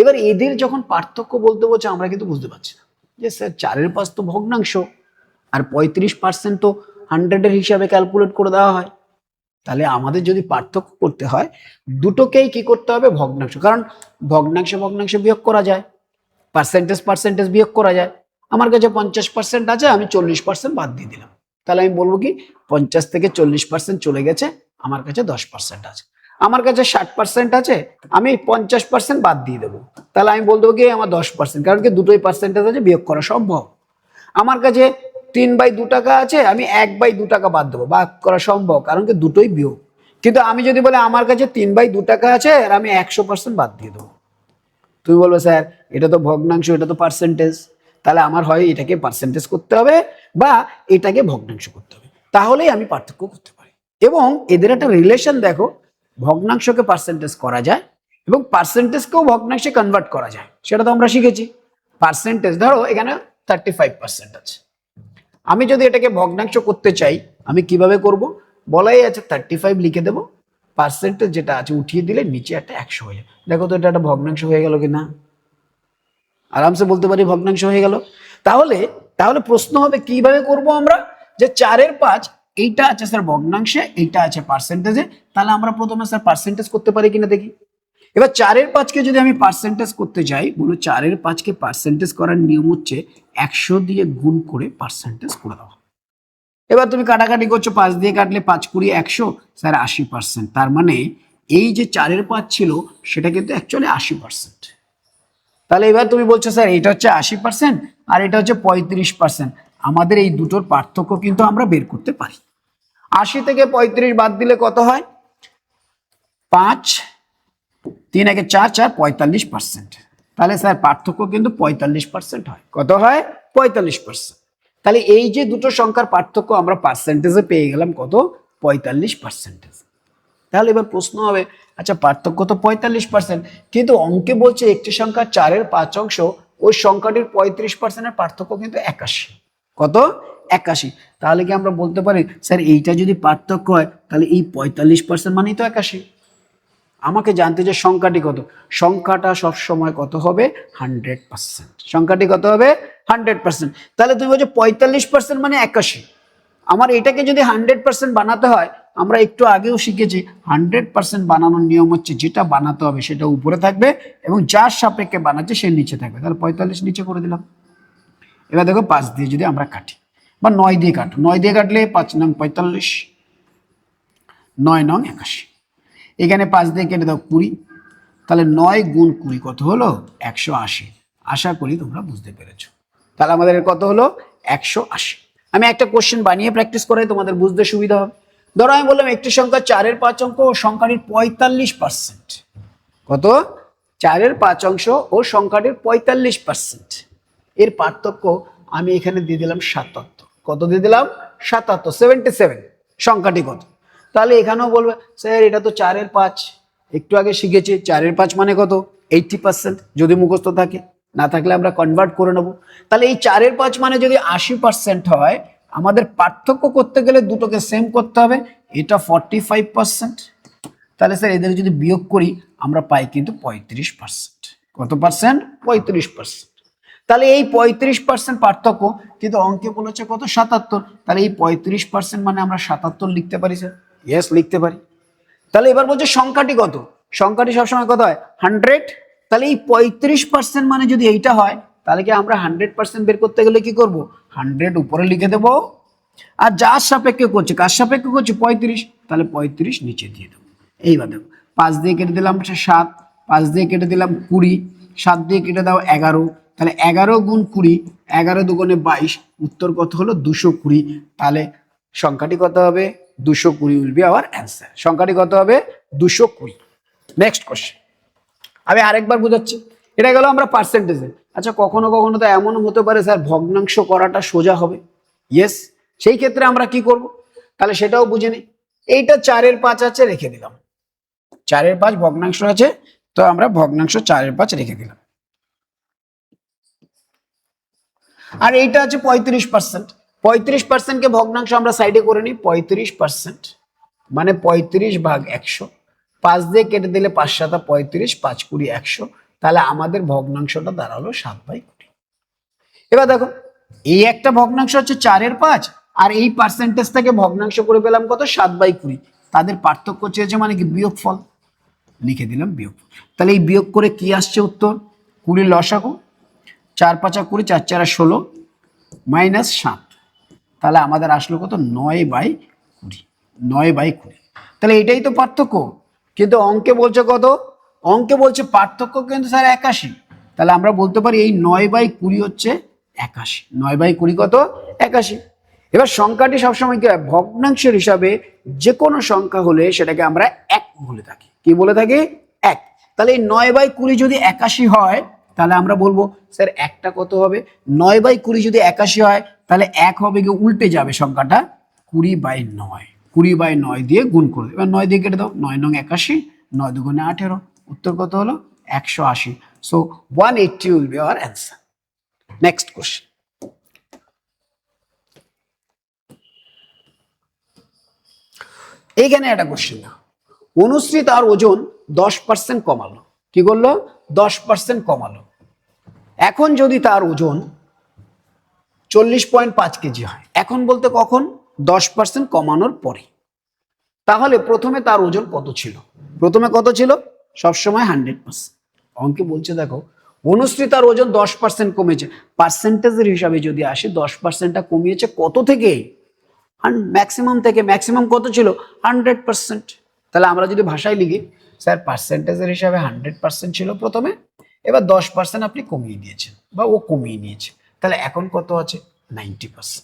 এবার এদের যখন পার্থক্য বলতে বলছে, আমরা কিন্তু বুঝতে পারছি না যে স্যার 4/5 তো ভগ্নাংশ, আর 35% তো 100-এর হিসাবে ক্যালকুলেট করে দেওয়া হয়। তাহলে আমাদের যদি পার্থক্য করতে হয়, দুটোকেই কি করতে হবে? ভগ্নাংশ। কারণ ভগ্নাংশ বিয়োগ করা যায়, পার্সেন্টেজ বিয়োগ করা যায়। আমার কাছে 50% আছে, আমি 40% বাদ দিয়ে দিলাম, তাহলে আমি বলবো কি 50 থেকে 40% চলে গেছে, আমার কাছে 10% আছে। আমার কাছে 60% আছে, আমি 50% বাদ দিয়ে দেবো, তাহলে আমি বলবো কি আমার 10%, কারণ কি দুটোই পার্সেন্টেজ আছে, বিয়োগ করা সম্ভব। আমার কাছে 3/2 টাকা আছে, আমি 1/2 টাকা বাদ দেবো, বাদ করা সম্ভব, কারণ কি দুটোই বিয়োগ। কিন্তু আমি যদি বলি আমার কাছে 3/2 টাকা আছে আর আমি 100% বাদ দিয়ে দেবো, তুমি বলবে স্যার এটা তো ভগ্নাংশ, এটা তো পার্সেন্টেজ, তাহলে আমার হয় এটাকে পার্সেন্টেজ করতে হবে বা এটাকে ভগ্নাংশ করতে হবে, তাহলেই আমি পার্থক্য করতে পারি। এবং এদের একটা রিলেশন দেখো, ভগ্নাংশকে পার্সেন্টেজ করা যায় এবং পার্সেন্টেজকেও ভগ্নাংশে কনভার্ট করা যায়, সেটা তো আমরা শিখেছি। পার্সেন্টেজ ধরো এখানে 35% আছে, আমি যদি এটাকে ভগ্নাংশ করতে চাই, আমি কিভাবে করব? বলাই আছে 35 লিখে দেবো, পার্সেন্টেজ যেটা আছে উঠিয়ে দিলে নিচে একটা 100 হয়ে যায়। দেখো তো এটা একটা ভগ্নাংশ হয়ে গেল কিনা? আরামসে বলতে পারি ভগ্নাংশ হয়ে গেল। তাহলে তাহলে প্রশ্ন হবে কিভাবে করব আমরা, যে 4/5 এইটা আছে স্যার ভগ্নাংশে, এইটা আছে পার্সেন্টেজে, তাহলে আমরা প্রথমে স্যার পার্সেন্টেজ করতে পারি কিনা দেখি। এবার 4/5কে যদি আমি পার্সেন্টেজ করতে চাই, বলো 4/5কে পার্সেন্টেজ করার নিয়ম হচ্ছে 100 দিয়ে গুণ করে পার্সেন্টেজ করে দেওয়া। এবার তুমি কাটাকাটি করছো, 5 দিয়ে কাটলে 5 কুড়ি 100, স্যার 80%। তার মানে এই যে 4/5 ছিল সেটা কিন্তু অ্যাকচুয়ালি 80%। তাহলে এবার তুমি বলছো স্যার এটা হচ্ছে 80% আর এটা হচ্ছে 35%, আমাদের এই দুটোর পার্থক্য কিন্তু আমরা বের করতে পারি। 80 থেকে 35 বাদ দিলে কত হয়? 5, 3 একে 4, 4, 45%। তাহলে স্যার পার্থক্য কিন্তু 45% হয়। কত হয়? 45%। তাহলে এই যে দুটো সংখ্যার পার্থক্য আমরা পার্সেন্টেজে পেয়ে গেলাম কত? 45%। তাহলে এবার প্রশ্ন হবে, আচ্ছা পার্থক্য তো 45%, কিন্তু অঙ্কে বলছে একটি সংখ্যা 4/5 অংশ, ওই সংখ্যাটির 35%-এর পার্থক্য কিন্তু 81। কত? 81। তাহলে কি আমরা বলতে পারি স্যার এইটা যদি পার্থক্য হয়, তাহলে এই 45% মানেই তো 81। আমাকে জানতে যে সংখ্যাটি কত, সংখ্যাটা সবসময় কত হবে? 100%। সংখ্যাটি কত হবে? 100%। তাহলে তুমি বলছো 45% মানে 81। আমার এটাকে যদি 100% বানাতে হয়, আমরা একটু আগেও শিখেছি 100% বানানোর নিয়ম হচ্ছে যেটা বানাতে হবে সেটা উপরে থাকবে এবং যার সাপেক্ষে বানাচ্ছে সে নিচে থাকবে। তাহলে 45 নিচে করে দিলাম। এবার দেখো 5 দিয়ে যদি আমরা কাটি বা 9 দিয়ে কাটো, 9 দিয়ে কাটলে 5 নং 45, 9 নং 81। এখানে 5 দিয়ে কেটে দাও 20, তাহলে 9 গুণ 20 কত হলো? 180। আশা করি তোমরা বুঝতে পেরেছো। তাহলে আমাদের কত হলো? 180। আমি একটা কোশ্চেন বানিয়ে প্র্যাকটিস করাই, তোমাদের বুঝতে সুবিধা হবে। ধরো আমি বললাম একটি সংখ্যা 4/5 অঙ্ক ও সংখ্যাটির 45%। কত? 4/5 অংশ ও সংখ্যাটির 45%। এর পার্থক্য আমি এখানে দিয়ে দিলাম 77। কত দিয়ে দিলাম? 77, 77। সংখ্যাটি কত? তাহলে এখানেও বলবে স্যার এটা তো 4/5, একটু আগে শিখেছি 4/5 মানে কত? 80%। যদি মুখস্থ থাকে, না থাকলে আমরা কনভার্ট করে নেব। তাহলে এই 4/5 মানে যদি 80% হয়, আমাদের পার্থক্য করতে গেলে দুটোকে সেম করতে হবে। এটা 45%, তাহলে স্যার এদের যদি বিয়োগ করি আমরা পাই কিন্তু 35%। কত পার্সেন্ট? 35%। তাহলে এই 35% পার্থক্য, কিন্তু অঙ্কে বলেছে কত? 77। তাহলে এই 35% মানে আমরা 77 লিখতে পারি স্যার। ইয়েস, লিখতে পারি। তাহলে এবার বলছে সংখ্যাটি কত? সংখ্যাটি সবসময় কত হয়? 100। তাহলে এই 35% মানে যদি এইটা হয়, তাহলে কি আমরা 100% বের করতে গেলে কি করব? 100 উপরে লিখে দেবো, আর যার সাপেক্ষে করছে, কার সাপেক্ষে করছে? 35, তাহলে 35 নিচে দিয়ে দেবো। এইবার দেখো, 5 দিয়ে কেটে দিলাম 7, 5 দিয়ে কেটে দিলাম 20, 7 দিয়ে কেটে দাও 11, তাহলে 11 গুণ 20, 11 দুগুণে 22, উত্তর কত হলো? 220। তাহলে সংখ্যাটি কত হবে? 220 উইল বি আওয়ার অ্যান্সার। সংখ্যাটি কত হবে? 220। নেক্সট কোশ্চেন আমি আরেকবার বোঝাচ্ছি। এটা গেল আমরা পার্সেন্টেজে। আচ্ছা, কখনো কখনো তো এমনও হতে পারে স্যার ভগ্নাংশ করাটা সোজা হবে। ইয়েস, সেই ক্ষেত্রে আমরা কি করব? তাহলে সেটাও বুঝে নিই। এইটা 4-এর 5 আছে, রেখে দিলাম। 4-এর 5 ভগ্নাংশ আছে, তো আমরা ভগ্নাংশ 4-এর 5 রেখে দিলাম। আর এইটা আছে 35%। 35% কে ভগ্নাংশ আমরা সাইডে করে নিই। 35% মানে 35/100। 5 দিয়ে কেটে দিলে 5 7 35, 5 20 100। তাহলে আমাদের ভগ্নাংশটা দাঁড়ালো 7/20। এবার দেখো, এই একটা ভগ্নাংশ হচ্ছে 4-এর 5, আর এই পার্সেন্টেজটাকে ভগ্নাংশ করে পেলাম কত? 7/20। তাদের পার্থক্য চেয়েছে মানে কি? বিয়োগফল। লিখে দিলাম বিয়োগফল। তাহলে এই বিয়োগ করে কি আসছে উত্তর? 20 লসাগু, 4 5 20, 4 4 16 মাইনাস 7। তাহলে আমাদের আসলো কত? 9/20। 9/20। তাহলে এটাই তো পার্থক্য, কিন্তু অঙ্কে বলছে কত? অঙ্কে বলছে পার্থক্য কিন্তু স্যার 81। তাহলে আমরা বলতে পারি এই 9/20 হচ্ছে 81। 9/20 কত? 81। এবার সংখ্যাটি সবসময় কি হয়? ভগ্নাংশের হিসাবে যে কোনো সংখ্যা হলে সেটাকে আমরা 1 বলে থাকি। কি বলে থাকি? 1। তাহলে এই 9/20 যদি 81 হয়, তাহলে আমরা বলবো স্যার একটা কত হবে? 9/20 যদি 81 হয়, তাহলে 1 হবে কি? উল্টে যাবে সংখ্যাটা, 20/9। 20/9 দিয়ে গুণ করবে। এবার 9 দিয়ে কেটে দাও, 9 9 81, 9 দুগুণে 18। উত্তর কত হলো? 180। So 180 will be hour answer. Next question. এইখানে একটা কোশ্চেন না, অনুশ্রী তার ওজন 10% কমালো। কি করলো? 10% কমালো। এখন যদি তার ওজন 40.5 কেজি হয়, এখন বলতে কখন? 10% কমানোর পরে। তাহলে প্রথমে তার ওজন কত ছিল? প্রথমে কত ছিল? সবসময় 100%। অঙ্কে বলছে দেখো, অনুশ্রী তার ওজন 10% কমেছে। পার্সেন্টেজের হিসাবে যদি আসে, 10%টা কমিয়েছে কত থেকে? ম্যাক্সিমাম থেকে। ম্যাক্সিমাম কত ছিল? 100%। তাহলে আমরা যদি ভাষায় লিখি, স্যার পার্সেন্টেজের হিসাবে 100% ছিল প্রথমে, এবার 10% আপনি কমিয়ে দিয়েছেন বা ও কমিয়ে নিয়েছে, তাহলে এখন কত আছে? 90%।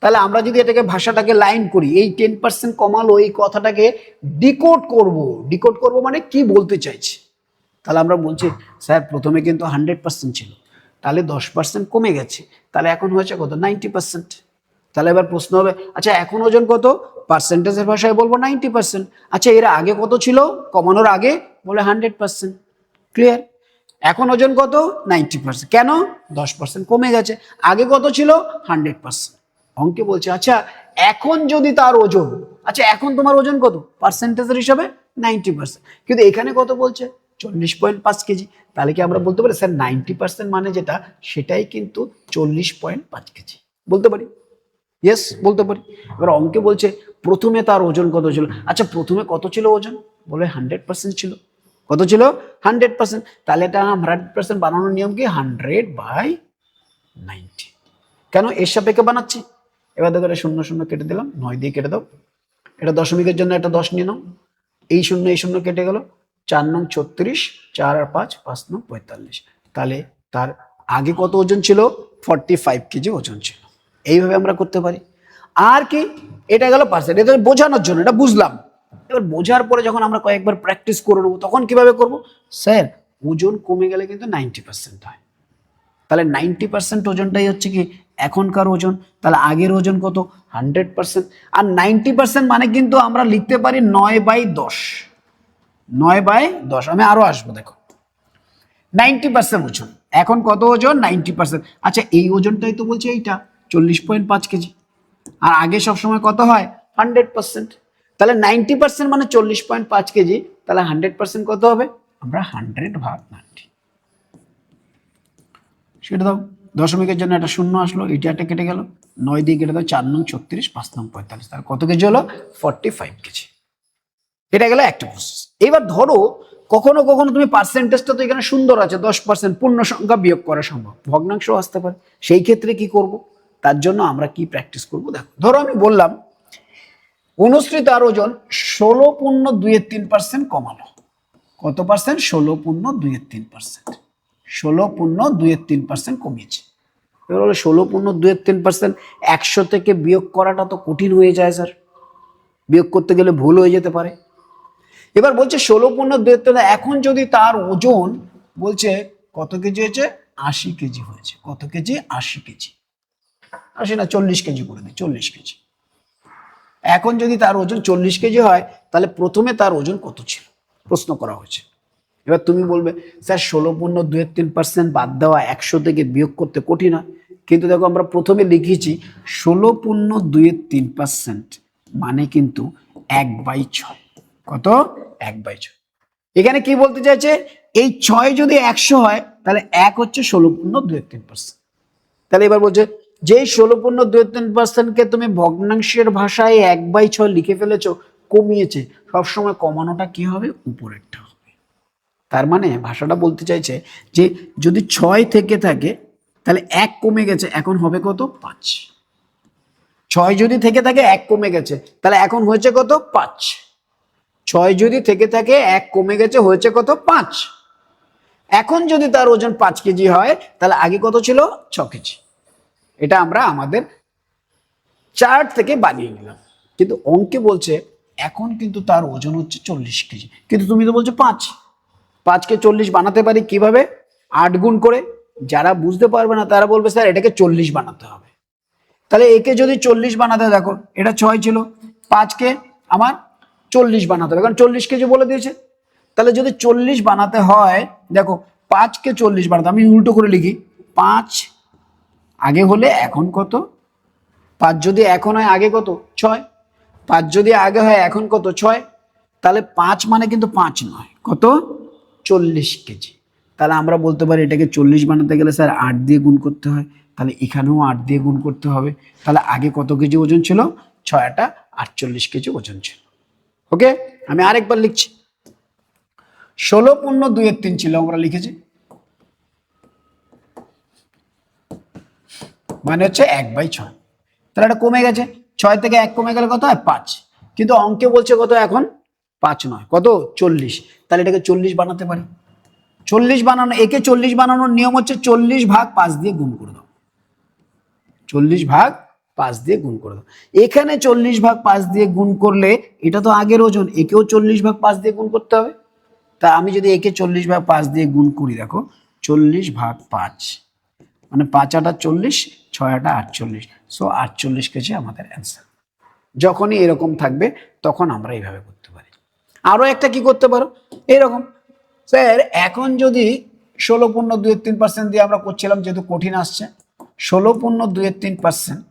তাহলে আমরা যদি এটাকে ভাষাটাকে লাইন করি, এই 10% কমালো, এই কথাটাকে ডিকোড করব। ডিকোড করব মানে কি বলতে চাইছি? তাহলে আমরা বলছি স্যার প্রথমে কিন্তু 100% ছিল, তাহলে 10% কমে গেছে, তাহলে এখন হয়েছে কত? 90%। তাহলে এবার প্রশ্ন হবে, আচ্ছা এখন ওজন কত? পার্সেন্টেজের ভাষায় বলবো 90%। আচ্ছা এর আগে কত ছিল কমানোর আগে? বলে 100%। ক্লিয়ার? এখন ওজন কত? 90%। কেন? 10% কমে গেছে। আগে কত ছিল? 100%। অঙ্কে বলছে আচ্ছা এখন যদি তার ওজন, আচ্ছা এখন তোমার ওজন কত পার্সেন্টেজের হিসাবে? 90%। কিন্তু এখানে কত বলছে? 40.5 কেজি। তাহলে কি আমরা বলতে পারি স্যার 90% মানে যেটা, সেটাই কিন্তু 40.5 কেজি? বলতে পারি। ইয়েস, বলতে পারি। এবার অঙ্কে বলছে প্রথমে তার ওজন কত ছিল। আচ্ছা প্রথমে কত ছিল ওজন? বলে 100% ছিল। কত ছিল? 100%। তাহলে এটা 100% বানানোর নিয়ম কি? 100/90। কেন? এর সাপেক্ষে বানাচ্ছি। এবার দেখো, এটা 0 0 কেটে দিলাম, 9 দিয়ে কেটে দাও। এটা দশমিকের জন্য একটা 10 নিয়ে নাও। এই 0 কেটে গেল। 4 নং 36, 4 আর 5, 5 নং 45। তাহলে তার আগে কত ওজন ছিল? 45 কেজি ওজন ছিল। এইভাবে আমরা করতে পারি। আর কি? এটা গেল পার্সেন্ট, এটা বোঝানোর জন্য, এটা বুঝলাম। এবার বোঝার পরে যখন আমরা কয়েকবার প্র্যাকটিস করে নেবো, তখন কিভাবে করব? স্যার ওজন কমে গেলে কিন্তু 90% হয়। তাহলে 90% ওজনটাই হচ্ছে কি এখনকার ওজন। তাহলে আগের ওজন কত? 100%। আর 90% মানে কিন্তু আমরা লিখতে পারি 9/10। 9/10। আমি আরো আসবো, দেখো 90% ওজন। এখন কত ওজন? 90%। আচ্ছা এই ওজনটাই তো বলছে এইটা 40.5 কেজি। আর আগে সবসময় কত হয় 100%। তাহলে 90% মানে 40.5 কেজি, তাহলে 100% কত হবে, আমরা 100 ভাগ 90 সেটা দাও। দশমিকের জন্য একটা শূন্য আসলো, এটা একটা কেটে গেল, 9 দিয়ে কেটে দাও, 4 নং 36, 5 নং 45, তাহলে কত কেজি হলো 45 কেজি। এটা গেল একটা প্রসেস। এবার ধরো কখনো কখনো তুমি পার্সেন্টেজটা তো এখানে সুন্দর আছে 10%, পূর্ণ সংখ্যা বিয়োগ করা সম্ভব, ভগ্নাংশ আসতে পারে, সেই ক্ষেত্রে কি করব, তার জন্য আমরা কি প্র্যাকটিস করব দেখো। ধরো আমি বললাম অনুসৃত তার ওজন 16.23% কমালো, কত পার্সেন্ট, 16.23%, 16.23% কমিয়েছে। এবার হলো 16.23%, 100 থেকে বিয়োগ করাটা তো কঠিন হয়ে যায় স্যার, বিয়োগ করতে গেলে ভুল হয়ে যেতে পারে। এবার বলছে 16.23, এখন যদি তার ওজন বলছে কত কেজি হয়েছে, 80 কেজি হয়েছে, কত কেজি, 80 কেজি, 80 না 40 কেজি করে দিই, 40 কেজি। এখন যদি তার ওজন 40 কেজি হয়, তাহলে প্রথমে তার ওজন কত ছিল প্রশ্ন করা হয়েছে। এবার তুমি বলবে স্যার 16.23% বাদ দেওয়া 100 থেকে বিয়োগ করতে কঠিন হয়, কিন্তু দেখো আমরা প্রথমে লিখেছি 16.23% মানে কিন্তু 1/6, কত, 1/6। এখানে কি বলতে চাইছে, এই 6 যদি 100 হয় তাহলে 1 হচ্ছে 16.23%। তাহলে এবার বলছে যে 16.23%কে তুমি ভগ্নাংশের ভাষায় 1/6 লিখে ফেলেছো, কমিয়েছে, সবসময় কমানোটা কি হবে, উপরেরটা হবে। তার মানে ভাষাটা বলতে চাইছে যে যদি 6 থেকে থাকে তাহলে 1 কমে গেছে, এখন হবে কত, 5। 6 যদি থেকে থাকে 1 কমে গেছে, তাহলে এখন হয়েছে কত, 5। 6 যদি থেকে থাকে 1 কমে গেছে, হয়েছে কত, 5। এখন যদি তার ওজন 5 কেজি হয়, তাহলে আগে কত ছিল, 6 কেজি। এটা আমরা আমাদের চার্ট থেকে বানিয়ে নিলাম, কিন্তু অঙ্কে বলছে এখন কিন্তু তার ওজন হচ্ছে 40 কেজি, কিন্তু তুমি তো বলছো 5, 5কে 40 বানাতে পারি কিভাবে, 8 গুণ করে। যারা বুঝতে পারবে না তারা বলবে স্যার এটাকে 40 বানাতে হবে। তাহলে একে যদি 40 বানাতে, দেখো এটা 6 ছিল, 5কে আমার 40 বানাতে হবে, কারণ 40 কেজি বলে দিয়েছে। তাহলে যদি 40 বানাতে হয়, দেখো 5কে 40 বানাতে, আমি উল্টো করে লিখি, 5 আগে হলে এখন কত, 5 যদি এখন হয় আগে কত, 6, 5 যদি আগে হয় এখন কত, 6, তাহলে 5 মানে কিন্তু 5 নয়, কত, 40 কেজি। তাহলে আমরা বলতে পারি এটাকে 40 বানাতে গেলে স্যার 8 দিয়ে গুণ করতে হয়, তাহলে এখানেও 8 দিয়ে গুণ করতে হবে। তাহলে আগে কত কেজি ওজন ছিল, 6টা 48 কেজি ওজন ছিল। ওকে, আমি আরেকবার লিখছি, 16.23 ছিল, আমরা লিখেছি, মানে হচ্ছে 1/6। তাহলে এটা কমে গেছে, 6 থেকে 1 কমে গেলে কত হয়, 5। কিন্তু অঙ্কে বলছে কত, এখন 5 নয়, কত, 40। তাহলে এটাকে 40 বানাতে পারি। 40 বানানো, একে 40 বানানোর নিয়ম হচ্ছে 40 ভাগ 5 দিয়ে গুণ করে দাও, 40 ভাগ 5 দিয়ে গুণ করে দাও। এখানে 40 ভাগ 5 দিয়ে গুণ করলে এটা তো আগের ওজন, একেও 40 ভাগ 5 দিয়ে গুণ করতে হবে। তা আমি যদি একে 40 ভাগ 5 দিয়ে গুণ করি, দেখো 40 ভাগ 5 মানে 5 আটা 40, 6 আটা 48, সো 48 কেজি আমাদের অ্যান্সার। যখনই এরকম থাকবে তখন আমরা এইভাবে করতে পারি। আরো একটা কি করতে পারো, এরকম স্যার এখন যদি 16.23% দিয়ে আমরা করছিলাম, যেহেতু কঠিন আসছে, 16.23%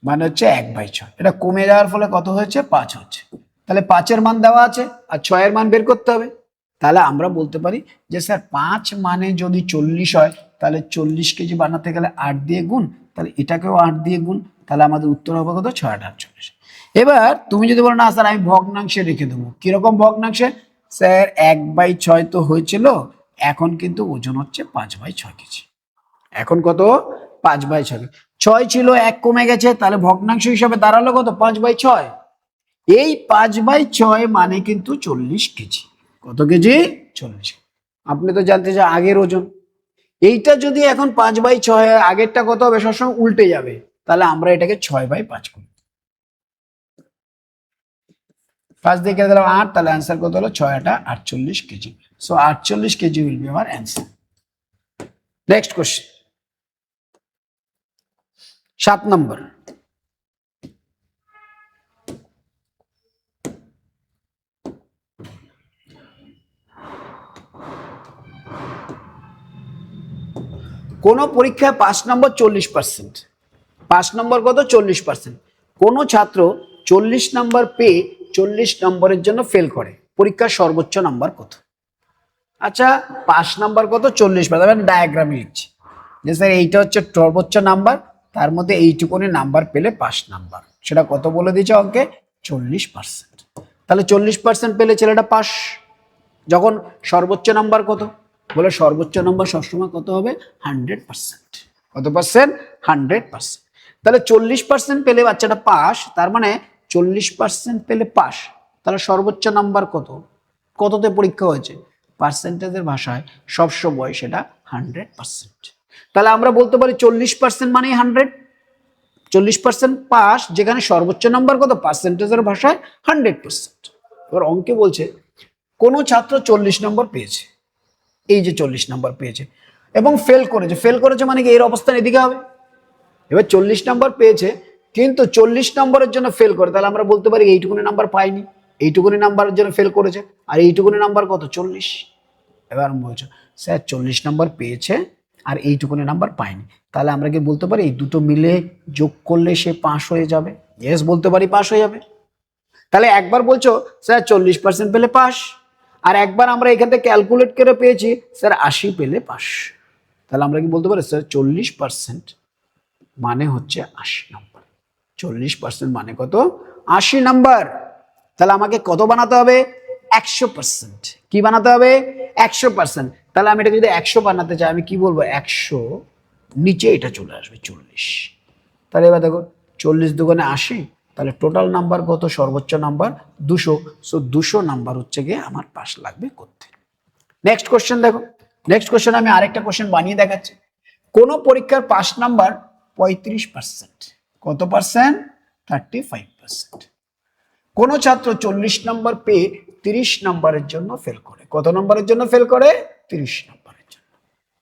মানে হচ্ছে 1/6, এটা কমে যাওয়ার ফলে কত হয়েছে, 5 হচ্ছে। তাহলে 5-এর মান দেওয়া আছে আর 6-এর মান বের করতে হবে। তাহলে আমরা বলতে পারি যে স্যার 5 মানে যদি 40 হয়, তাহলে 40 কেজি বানাতে গেলে 8 দিয়ে গুণ, তাহলে এটাকেও 8 দিয়ে গুণ, তাহলে আমাদের উত্তর হবে কত, 6-8-48। এবার তুমি যদি বলো না স্যার আমি ভগ্নাংশে রেখে দেবো, কিরকম ভগ্নাংশে, স্যার 1/6 তো হয়েছিল, এখন কিন্তু ওজন হচ্ছে 5/6 কেজি। এখন কত, 5/6, 6 ছিল 1 কমে গেছে, তাহলে ভগ্নাংশ হিসাবে দাঁড়ালো কত, 5/6। এই 5/6 মানে কিন্তু 40 কেজি, কত কেজি, 40। আপনি তো জানতে চান আগের ওজন, এইটা যদি এখন 5/6, আগেরটা কত হবে, সবসময় উল্টে যাবে, তাহলে আমরা এটাকে 6/5 করি, 5 দিয়ে কেটে দিলাম 8, তাহলে অ্যান্সার কত হলো, 6-8 48 KG. So 48 KG will be আমার অ্যান্সার। নেক্সট কোশ্চেন, 7 নম্বর। কোন পরীক্ষায় 5 নম্বর 40%, 5 নম্বর কত 40%। কোনো ছাত্র 40 নম্বর পেয়ে 40 নম্বরের জন্য ফেল করে, পরীক্ষার সর্বোচ্চ নাম্বার কত? আচ্ছা 5 নাম্বার কত 40%, আমি ডায়াগ্রামে লিখছি যে স্যার এইটা হচ্ছে সর্বোচ্চ নাম্বার, তার মধ্যে এইটুকুনি নাম্বার পেলে 5 নাম্বার, সেটা কত বলে দিয়েছে অঙ্কে 40%। তাহলে 40% পেলে ছেলেটা পাস। যখন সর্বোচ্চ নাম্বার কত, বলে সর্বোচ্চ নাম্বার সবসময় কত হবে 100%। কত পার্সেন্ট 100%। তাহলে 40% পেলে বাচ্চাটা পাস, তার মানে 40% পেলে পাস, তাহলে সর্বোচ্চ নাম্বার কত, কততে পরীক্ষা হয়েছে, পার্সেন্টেজের ভাষায় সবসময় সেটা 100%। তাহলে আমরা বলতে পারি 40% মানে 100, 40% পাস, যেখানে সর্বোচ্চ নাম্বার কত পার্সেন্টেজের ভাষায় 100%। এবার অঙ্কে বলছে কোনো ছাত্র 40 নম্বর পেয়েছে, এই যে 40 নম্বর পেয়েছে এবং ফেল করেছে, ফেল করেছে মানে কি এর অবস্থান এদিকে হবে। এবার 40 নম্বর পেয়েছে কিন্তু 40 নম্বরের জন্য ফেল করে, তাহলে আমরা বলতে পারি এইটুকুনি নাম্বার পাইনি, এইটুকুনি নাম্বারের জন্য ফেল করেছে, আর এইটুকুনি নাম্বার কত 40। এবার বলছো স্যার 40 নম্বর পেয়েছে আর এইটুকুনি নাম্বার পাইনি, তাহলে আমরা কি বলতে পারি এই দুটো মিলে যোগ করলে সে পাস হয়ে যাবে? ইয়েস বলতে পারি, পাস হয়ে যাবে। তাহলে একবার বলছো স্যার 40% পেলে পাস, আর একবার আমরা এখান থেকে ক্যালকুলেট করে পেয়েছি স্যার 80 পেলে পাস। তাহলে আমরা কি বলতে পারি স্যার 40% মানে হচ্ছে 80 নম্বর, 40% মানে কত 80 নাম্বার। তাহলে আমাকে কত বানাতে হবে 100%। কি বানাতে হবে 100%। তাহলে আমি এটা যদি 100 বানাতে চাই আমি কি বলবো 100, নিচে এটা চলে আসবে 40। তাহলে এবার দেখো 40 দুগুণে 80, তাহলে টোটাল নাম্বার কত, সর্বোচ্চ নাম্বার 200। সো 200 নাম্বার হচ্ছে গিয়ে আমার পাস লাগবে করতে। নেক্সট কোশ্চেন দেখো, নেক্সট কোশ্চেন আমি আরেকটা কোশ্চেন বানিয়ে দেখাচ্ছি। কোন পরীক্ষার পাস নাম্বার 35%, কত পার্সেন্ট 35%। কোন ছাত্র 40 নম্বর পেয়ে 30 নম্বরের জন্য ফেল করে, কত নম্বরের জন্য ফেল করে 30 নম্বরের জন্য,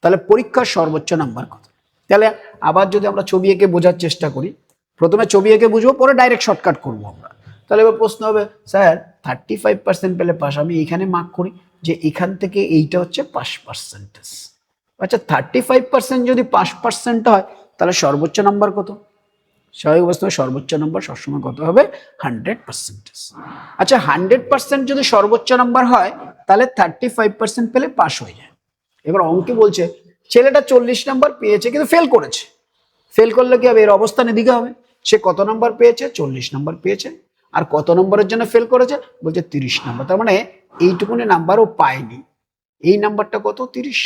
তাহলে পরীক্ষার সর্বোচ্চ নাম্বার কত? তাহলে আবার যদি আমরা ছবি এঁকে বোঝার চেষ্টা করি, প্রথমে ছবি এঁকে বুঝবো, পরে ডাইরেক্ট শর্টকাট করবো আমরা। তাহলে এবার প্রশ্ন হবে স্যার 35% পেলে পাস, আমি এখানে মার্ক করি যে এখান থেকে এইটা হচ্ছে পাস পার্সেন্টেজ। আচ্ছা 35% যদি 5% হয় তাহলে সর্বোচ্চ নাম্বার কত? স্বাভাবিক অবস্থায় সর্বোচ্চ নাম্বার সবসময় কত হবে 100%। আচ্ছা 100% যদি সর্বোচ্চ নাম্বার হয় তাহলে 35% পেলে পাস হয়ে যায়। এবার অঙ্কে বলছে ছেলেটা 40 নাম্বার পেয়েছে কিন্তু ফেল করেছে, ফেল করলে কি হবে এর অবস্থান এদিকে হবে। সে কত নাম্বার পেয়েছে 40 নাম্বার পেয়েছে, আর কত নম্বরের জন্য ফেল করেছে বলছে 30 নাম্বার, তার মানে এইটুকুনি নাম্বারও পায়নি, এই নাম্বারটা কত 30।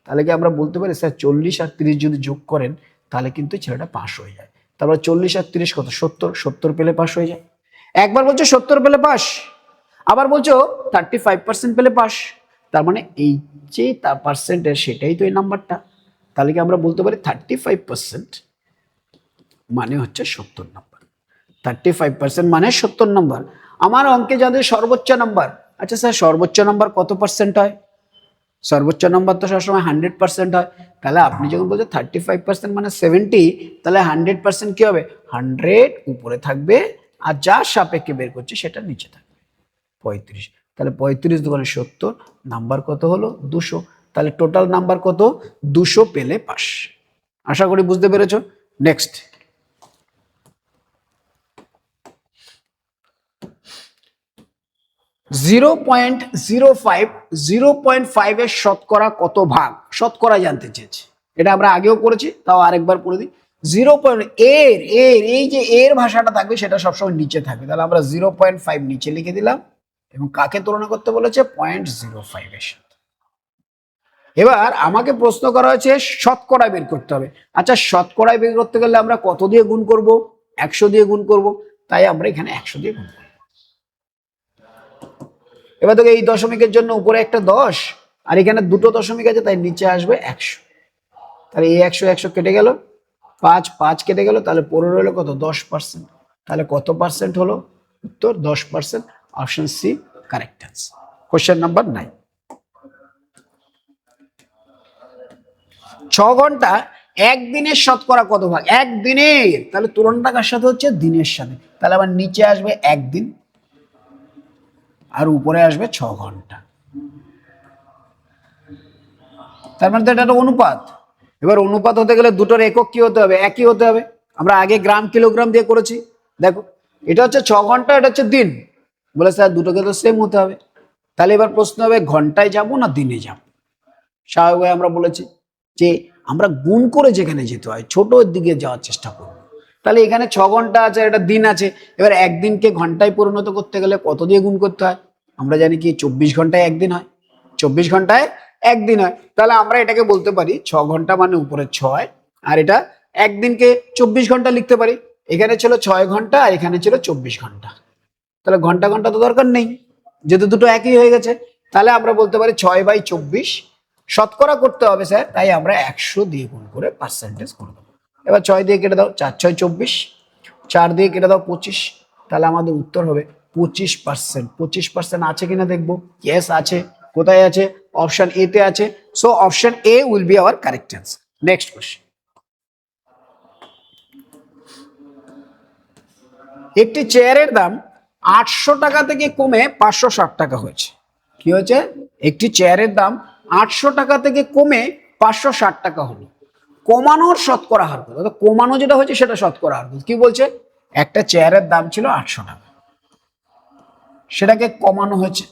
তাহলে কি আমরা বলতে পারি স্যার 40 আর 30 যদি যোগ করেন তাহলে কিন্তু ছেলেটা পাস হয়ে যায়। তারপর 40 আর 30 কত 70, 70 পেলে পাস হয়ে যায়। একবার বলছো 70 পেলে পাস, আবার বলছো 35% পেলে পাস, তার মানে এই যে তার পার্সেন্টেজ সেটাই তো এই নাম্বারটা। তাহলে কি আমরা বলতে পারি 35% মানে হচ্ছে 70 নাম্বার, 35% মানে 70 নাম্বার। আমার অঙ্কে যাদের সর্বোচ্চ নাম্বার, আচ্ছা স্যার সর্বোচ্চ নাম্বার কত পার্সেন্ট হয়? সর্বোচ্চ নাম্বার তো সবসময় 100% হয়। তাহলে আপনি যখন বলছেন 35% মানে 70, তাহলে 100% কি হবে 100 উপরে থাকবে আর যা সাপেক্ষে বের করছে সেটা নিচে থাকবে 35। তাহলে 35 দুগুণে 70, নাম্বার কত হলো 200। তাহলে টোটাল নাম্বার কত 200 পেলে পাস। আশা করি বুঝতে পেরেছো। নেক্সট 0.05, 0.5 এর শতকরা কত ভাগ, শতকরা জানতে চেয়েছে। এটা আমরা আগেও করেছি, তাও আরেকবার পড়ে দিই। 0. এর এর এই যে এর ভাষাটা থাকবে সেটা সবসময় নিচে থাকবে, তাহলে আমরা 0.5 নিচে লিখে দিলাম এবং কাকে তুলনা করতে বলেছে 0.05 এর সাথে। এবার আমাকে প্রশ্ন করা হয়েছে শতকরা বের করতে হবে। আচ্ছা শতকরায় বের করতে গেলে আমরা কত দিয়ে গুণ করব, 100 দিয়ে গুণ করব, তাই আমরা এখানে 100 দিয়ে গুণ করব। এবার দেখো এই দশমিকের জন্য উপরে একটা 10 আর এখানে দুটো দশমিক আছে তাই নিচে আসবে 100। তাহলে এই 100 100 কেটে গেল, 5 5 কেটে গেল, তাহলে পড়ে রইল কত 10%। তাহলে কত পার্সেন্ট হলো উত্তর 10%। Option C correct answer. Question number 9। 6 ঘন্টা একদিনের শতকরা কত ভাগ, একদিনের, তাহলে তুলনাটা কার সাথে হচ্ছে দিনের সাথে, তাহলে আবার নিচে আসবে একদিন আর উপরে আসবে 6 ঘন্টা, তার মানে তো এটা একটা অনুপাত। এবার অনুপাত হতে গেলে দুটোর একক কি হতে হবে, একই হতে হবে। আমরা আগে গ্রাম কিলোগ্রাম দিয়ে করেছি। দেখো এটা হচ্ছে 6 ঘন্টা, এটা হচ্ছে দিন। বলে স্যার দুটোকে তো সেম হতে হবে। তাহলে এবার প্রশ্ন হবে ঘন্টায় যাব না দিনে যাব। স্বাভাবিক আমরা বলেছি যে আমরা গুণ করে যেখানে যেতে হয় ছোটোর দিকে যাওয়ার চেষ্টা করব। তাহলে এখানে 6 ঘন্টা আছে, এটা দিন আছে। এবার একদিনকে ঘন্টায় পরিণত করতে গেলে কত দিয়ে গুণ করতে হয়? আমরা জানি কি 24 ঘন্টায় একদিন হয়, 24 ঘন্টায় একদিন হয়। তাহলে আমরা এটাকে বলতে পারি 6 ঘন্টা মানে উপরে 6, আর এটা একদিনকে 24 ঘন্টা লিখতে পারি। এখানে ছিল 6 ঘন্টা আর এখানে ছিল 24 ঘন্টা। তাহলে ঘন্টা ঘন্টা তো দরকার নেই, যেহেতু দুটো একই হয়ে গেছে। তাহলে আমরা বলতে পারি 6/24 শতকরা করতে হবে স্যার, তাই আমরা 100 দিয়ে গুণ করে পার্সেন্টেজ করে দেবো। এবার 6 দিয়ে কেটে দাও, 4×6 = 24, 4 দিয়ে কেটে দাও 25। তাহলে আমাদের উত্তর হবে 25%। 25% আছে কিনা দেখবো। ইয়েস আছে। কোথায় আছে? অপশন এ তে আছে। So option A will be our correct answer. Next question. একটি চেয়ারের দাম 800 টাকা থেকে কমে 560 টাকা হয়েছে। কি হয়েছে? একটি চেয়ারের দাম 800 টাকা থেকে কমে 560 টাকা হলো। কমানোর শতকরা হার কত? কমানো যেটা হয়েছে সেটা শতকরা হার কত? কি বলছে? একটা চেয়ারের দাম ছিল 800 টাকা, সেটাকে কমানো হয়েছে,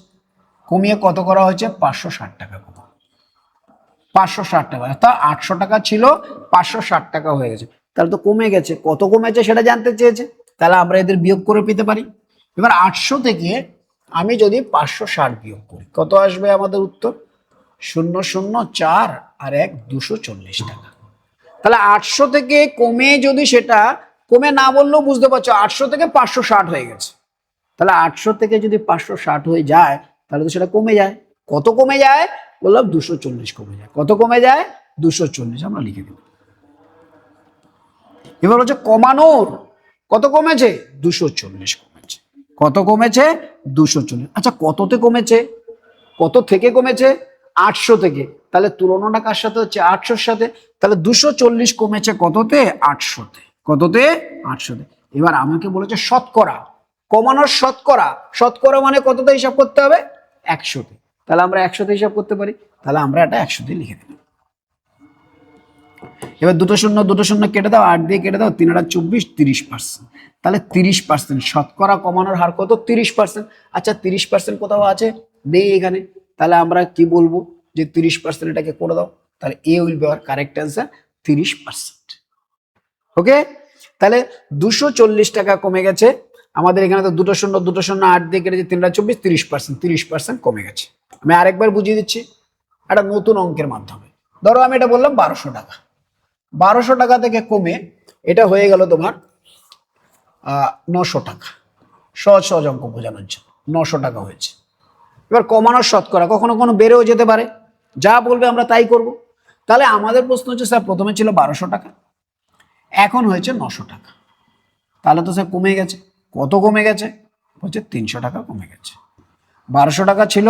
কমিয়ে কত করা হয়েছে? 560 টাকা। 560 টাকা, অর্থাৎ 800 টাকা ছিল 560 টাকা হয়ে গেছে। তাহলে তো কমে গেছে। কত কমেছে সেটা জানতে চেয়েছে, তাহলে আমরা এদের বিয়োগ করে পেতে পারি। এবার 800 থেকে আমি যদি 560 বিয়োগ করি কত আসবে আমাদের উত্তর? 004 আর 1 240 টাকা। তাহলে 800 থেকে কমে যদি সেটা কমে না বললেও বুঝতে পারছো 800 থেকে 560 হয়ে গেছে। তাহলে 800 থেকে যদি 560 হয়ে যায় তাহলে তো সেটা কমে যায়। কত কমে যায়? বললাম 240 কমে যায়। কত কমে যায়? 240 আমরা লিখে দিলাম। এবার হচ্ছে কমানোর কত কমেছে? 240 কমেছে। কত কমেছে? 240। আচ্ছা কততে কমেছে? কত থেকে কমেছে? 800 থেকে। তাহলে তুলনাটা কার সাথে হচ্ছে? 800-র সাথে। তাহলে 240 কমেছে কততে? 800-তে। কততে? 800-তে। এবার আমাকে বলেছে শতকরা, কমানোর শতকরা। শতকরা মানে কততে হিসাব করতে হবে? 100-তে। তাহলে আমরা 100-তে হিসাব করতে পারি। তাহলে আমরা এটা 100-তে লিখে দিলাম। এবার দুটো শূন্য কেটে দাও, 8 দিয়ে কেটে দাও, 3 আর 24, 30%। তাহলে 30% শতকরা কমানোর হার কত? 30%। আচ্ছা 30% কোথাও আছে? নেই এখানে। তাহলে আমরা কি বলবো? যে 30% এটাকে করে দাও। তাহলে A will be our correct answer, 30%। Okay, তাহলে 240 টাকা কমে গেছে আমাদের। এখানে তো দুটো শূন্য 8 দিয়ে কেটেছে, 3 আর 24, 30%। 30% কমে গেছে। আমি আরেকবার বুঝিয়ে দিচ্ছি একটা নতুন অঙ্কের মাধ্যমে। ধরো আমি এটা বললাম 1200 টাকা। 1200 টাকা থেকে কমে এটা হয়ে গেল তোমার 900 টাকা। সহজ সহজ অঙ্ক বোঝানোর জন্য 900 টাকা হয়েছে। এবার কমানোর শতকরা কখনো কখনো বেড়েও যেতে পারে, যা বলবে আমরা তাই করব। তাহলে আমাদের প্রশ্ন হচ্ছে স্যার প্রথমে ছিল 1200 টাকা, এখন হয়েছে 900 টাকা। তাহলে তো স্যার কমে গেছে। কত কমে গেছে? হচ্ছে 300 টাকা কমে গেছে। 1200 টাকা ছিল,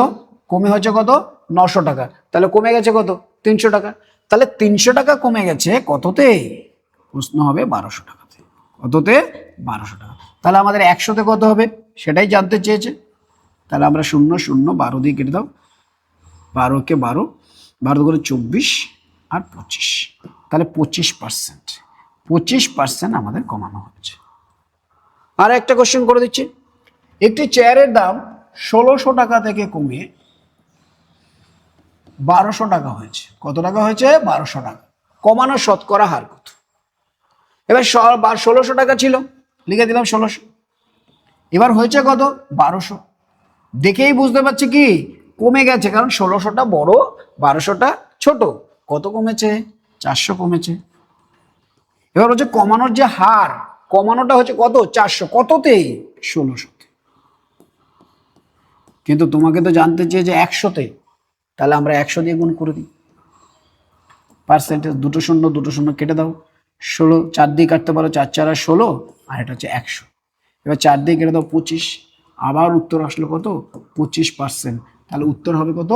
কমে হচ্ছে কত? 900 টাকা। তাহলে কমে গেছে কত? 300 টাকা। তাহলে 300 টাকা কমে গেছে কততে? প্রশ্ন হবে 1200 টাকাতে। কততে? 1200 টাকা। তাহলে আমাদের 100-তে কত হবে সেটাই জানতে চেয়েছে। তাহলে আমরা 0 0 12 দিয়ে কেটে দাও, 12কে 12, 12 করে 24 আর 25। তাহলে 25%। 25% আমাদের কমানো হয়েছে। আর একটা কোশ্চেন করে দিচ্ছি। একটি চেয়ারের দাম 1600 টাকা থেকে কমে 1200 টাকা হয়েছে। কত টাকা হয়েছে? 1200 টাকা। কমানোর শতকরা হার কত? এবার 1600 টাকা ছিল, লিখে দিলাম 1600। এবার হয়েছে কত? 1200। দেখেই বুঝতে পারছি কি কমে গেছে, কারণ 1600টা বড়, 1200টা ছোট। কত কমেছে? 400 কমেছে। এবার হচ্ছে কমানোর যে হার, কমানোটা হচ্ছে কত? 400। কততে? 1600-তে। কিন্তু তোমাকে তো জানতে চেয়ে যে 100-তে। তাহলে আমরা 100 দিয়ে গুণ করে দিই। পার্সেন্টেজ দুটো শূন্য কেটে দাও, 16, 4 দিয়ে কাটতে পারো, 4 4 আর 16, আর এটা হচ্ছে 100। এবার 4 দিয়ে কেটে দাও 25, আবার উত্তর আসলো কত? 25%। তাহলে উত্তর হবে কত?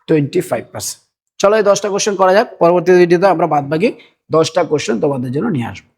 25%। চলো এই 10টা কোশ্চেন করা যাক। পরবর্তী ভিডিওতে আমরা বাদ বাকি 10টা কোশ্চেন তোমাদের জন্য নিয়ে আসবো।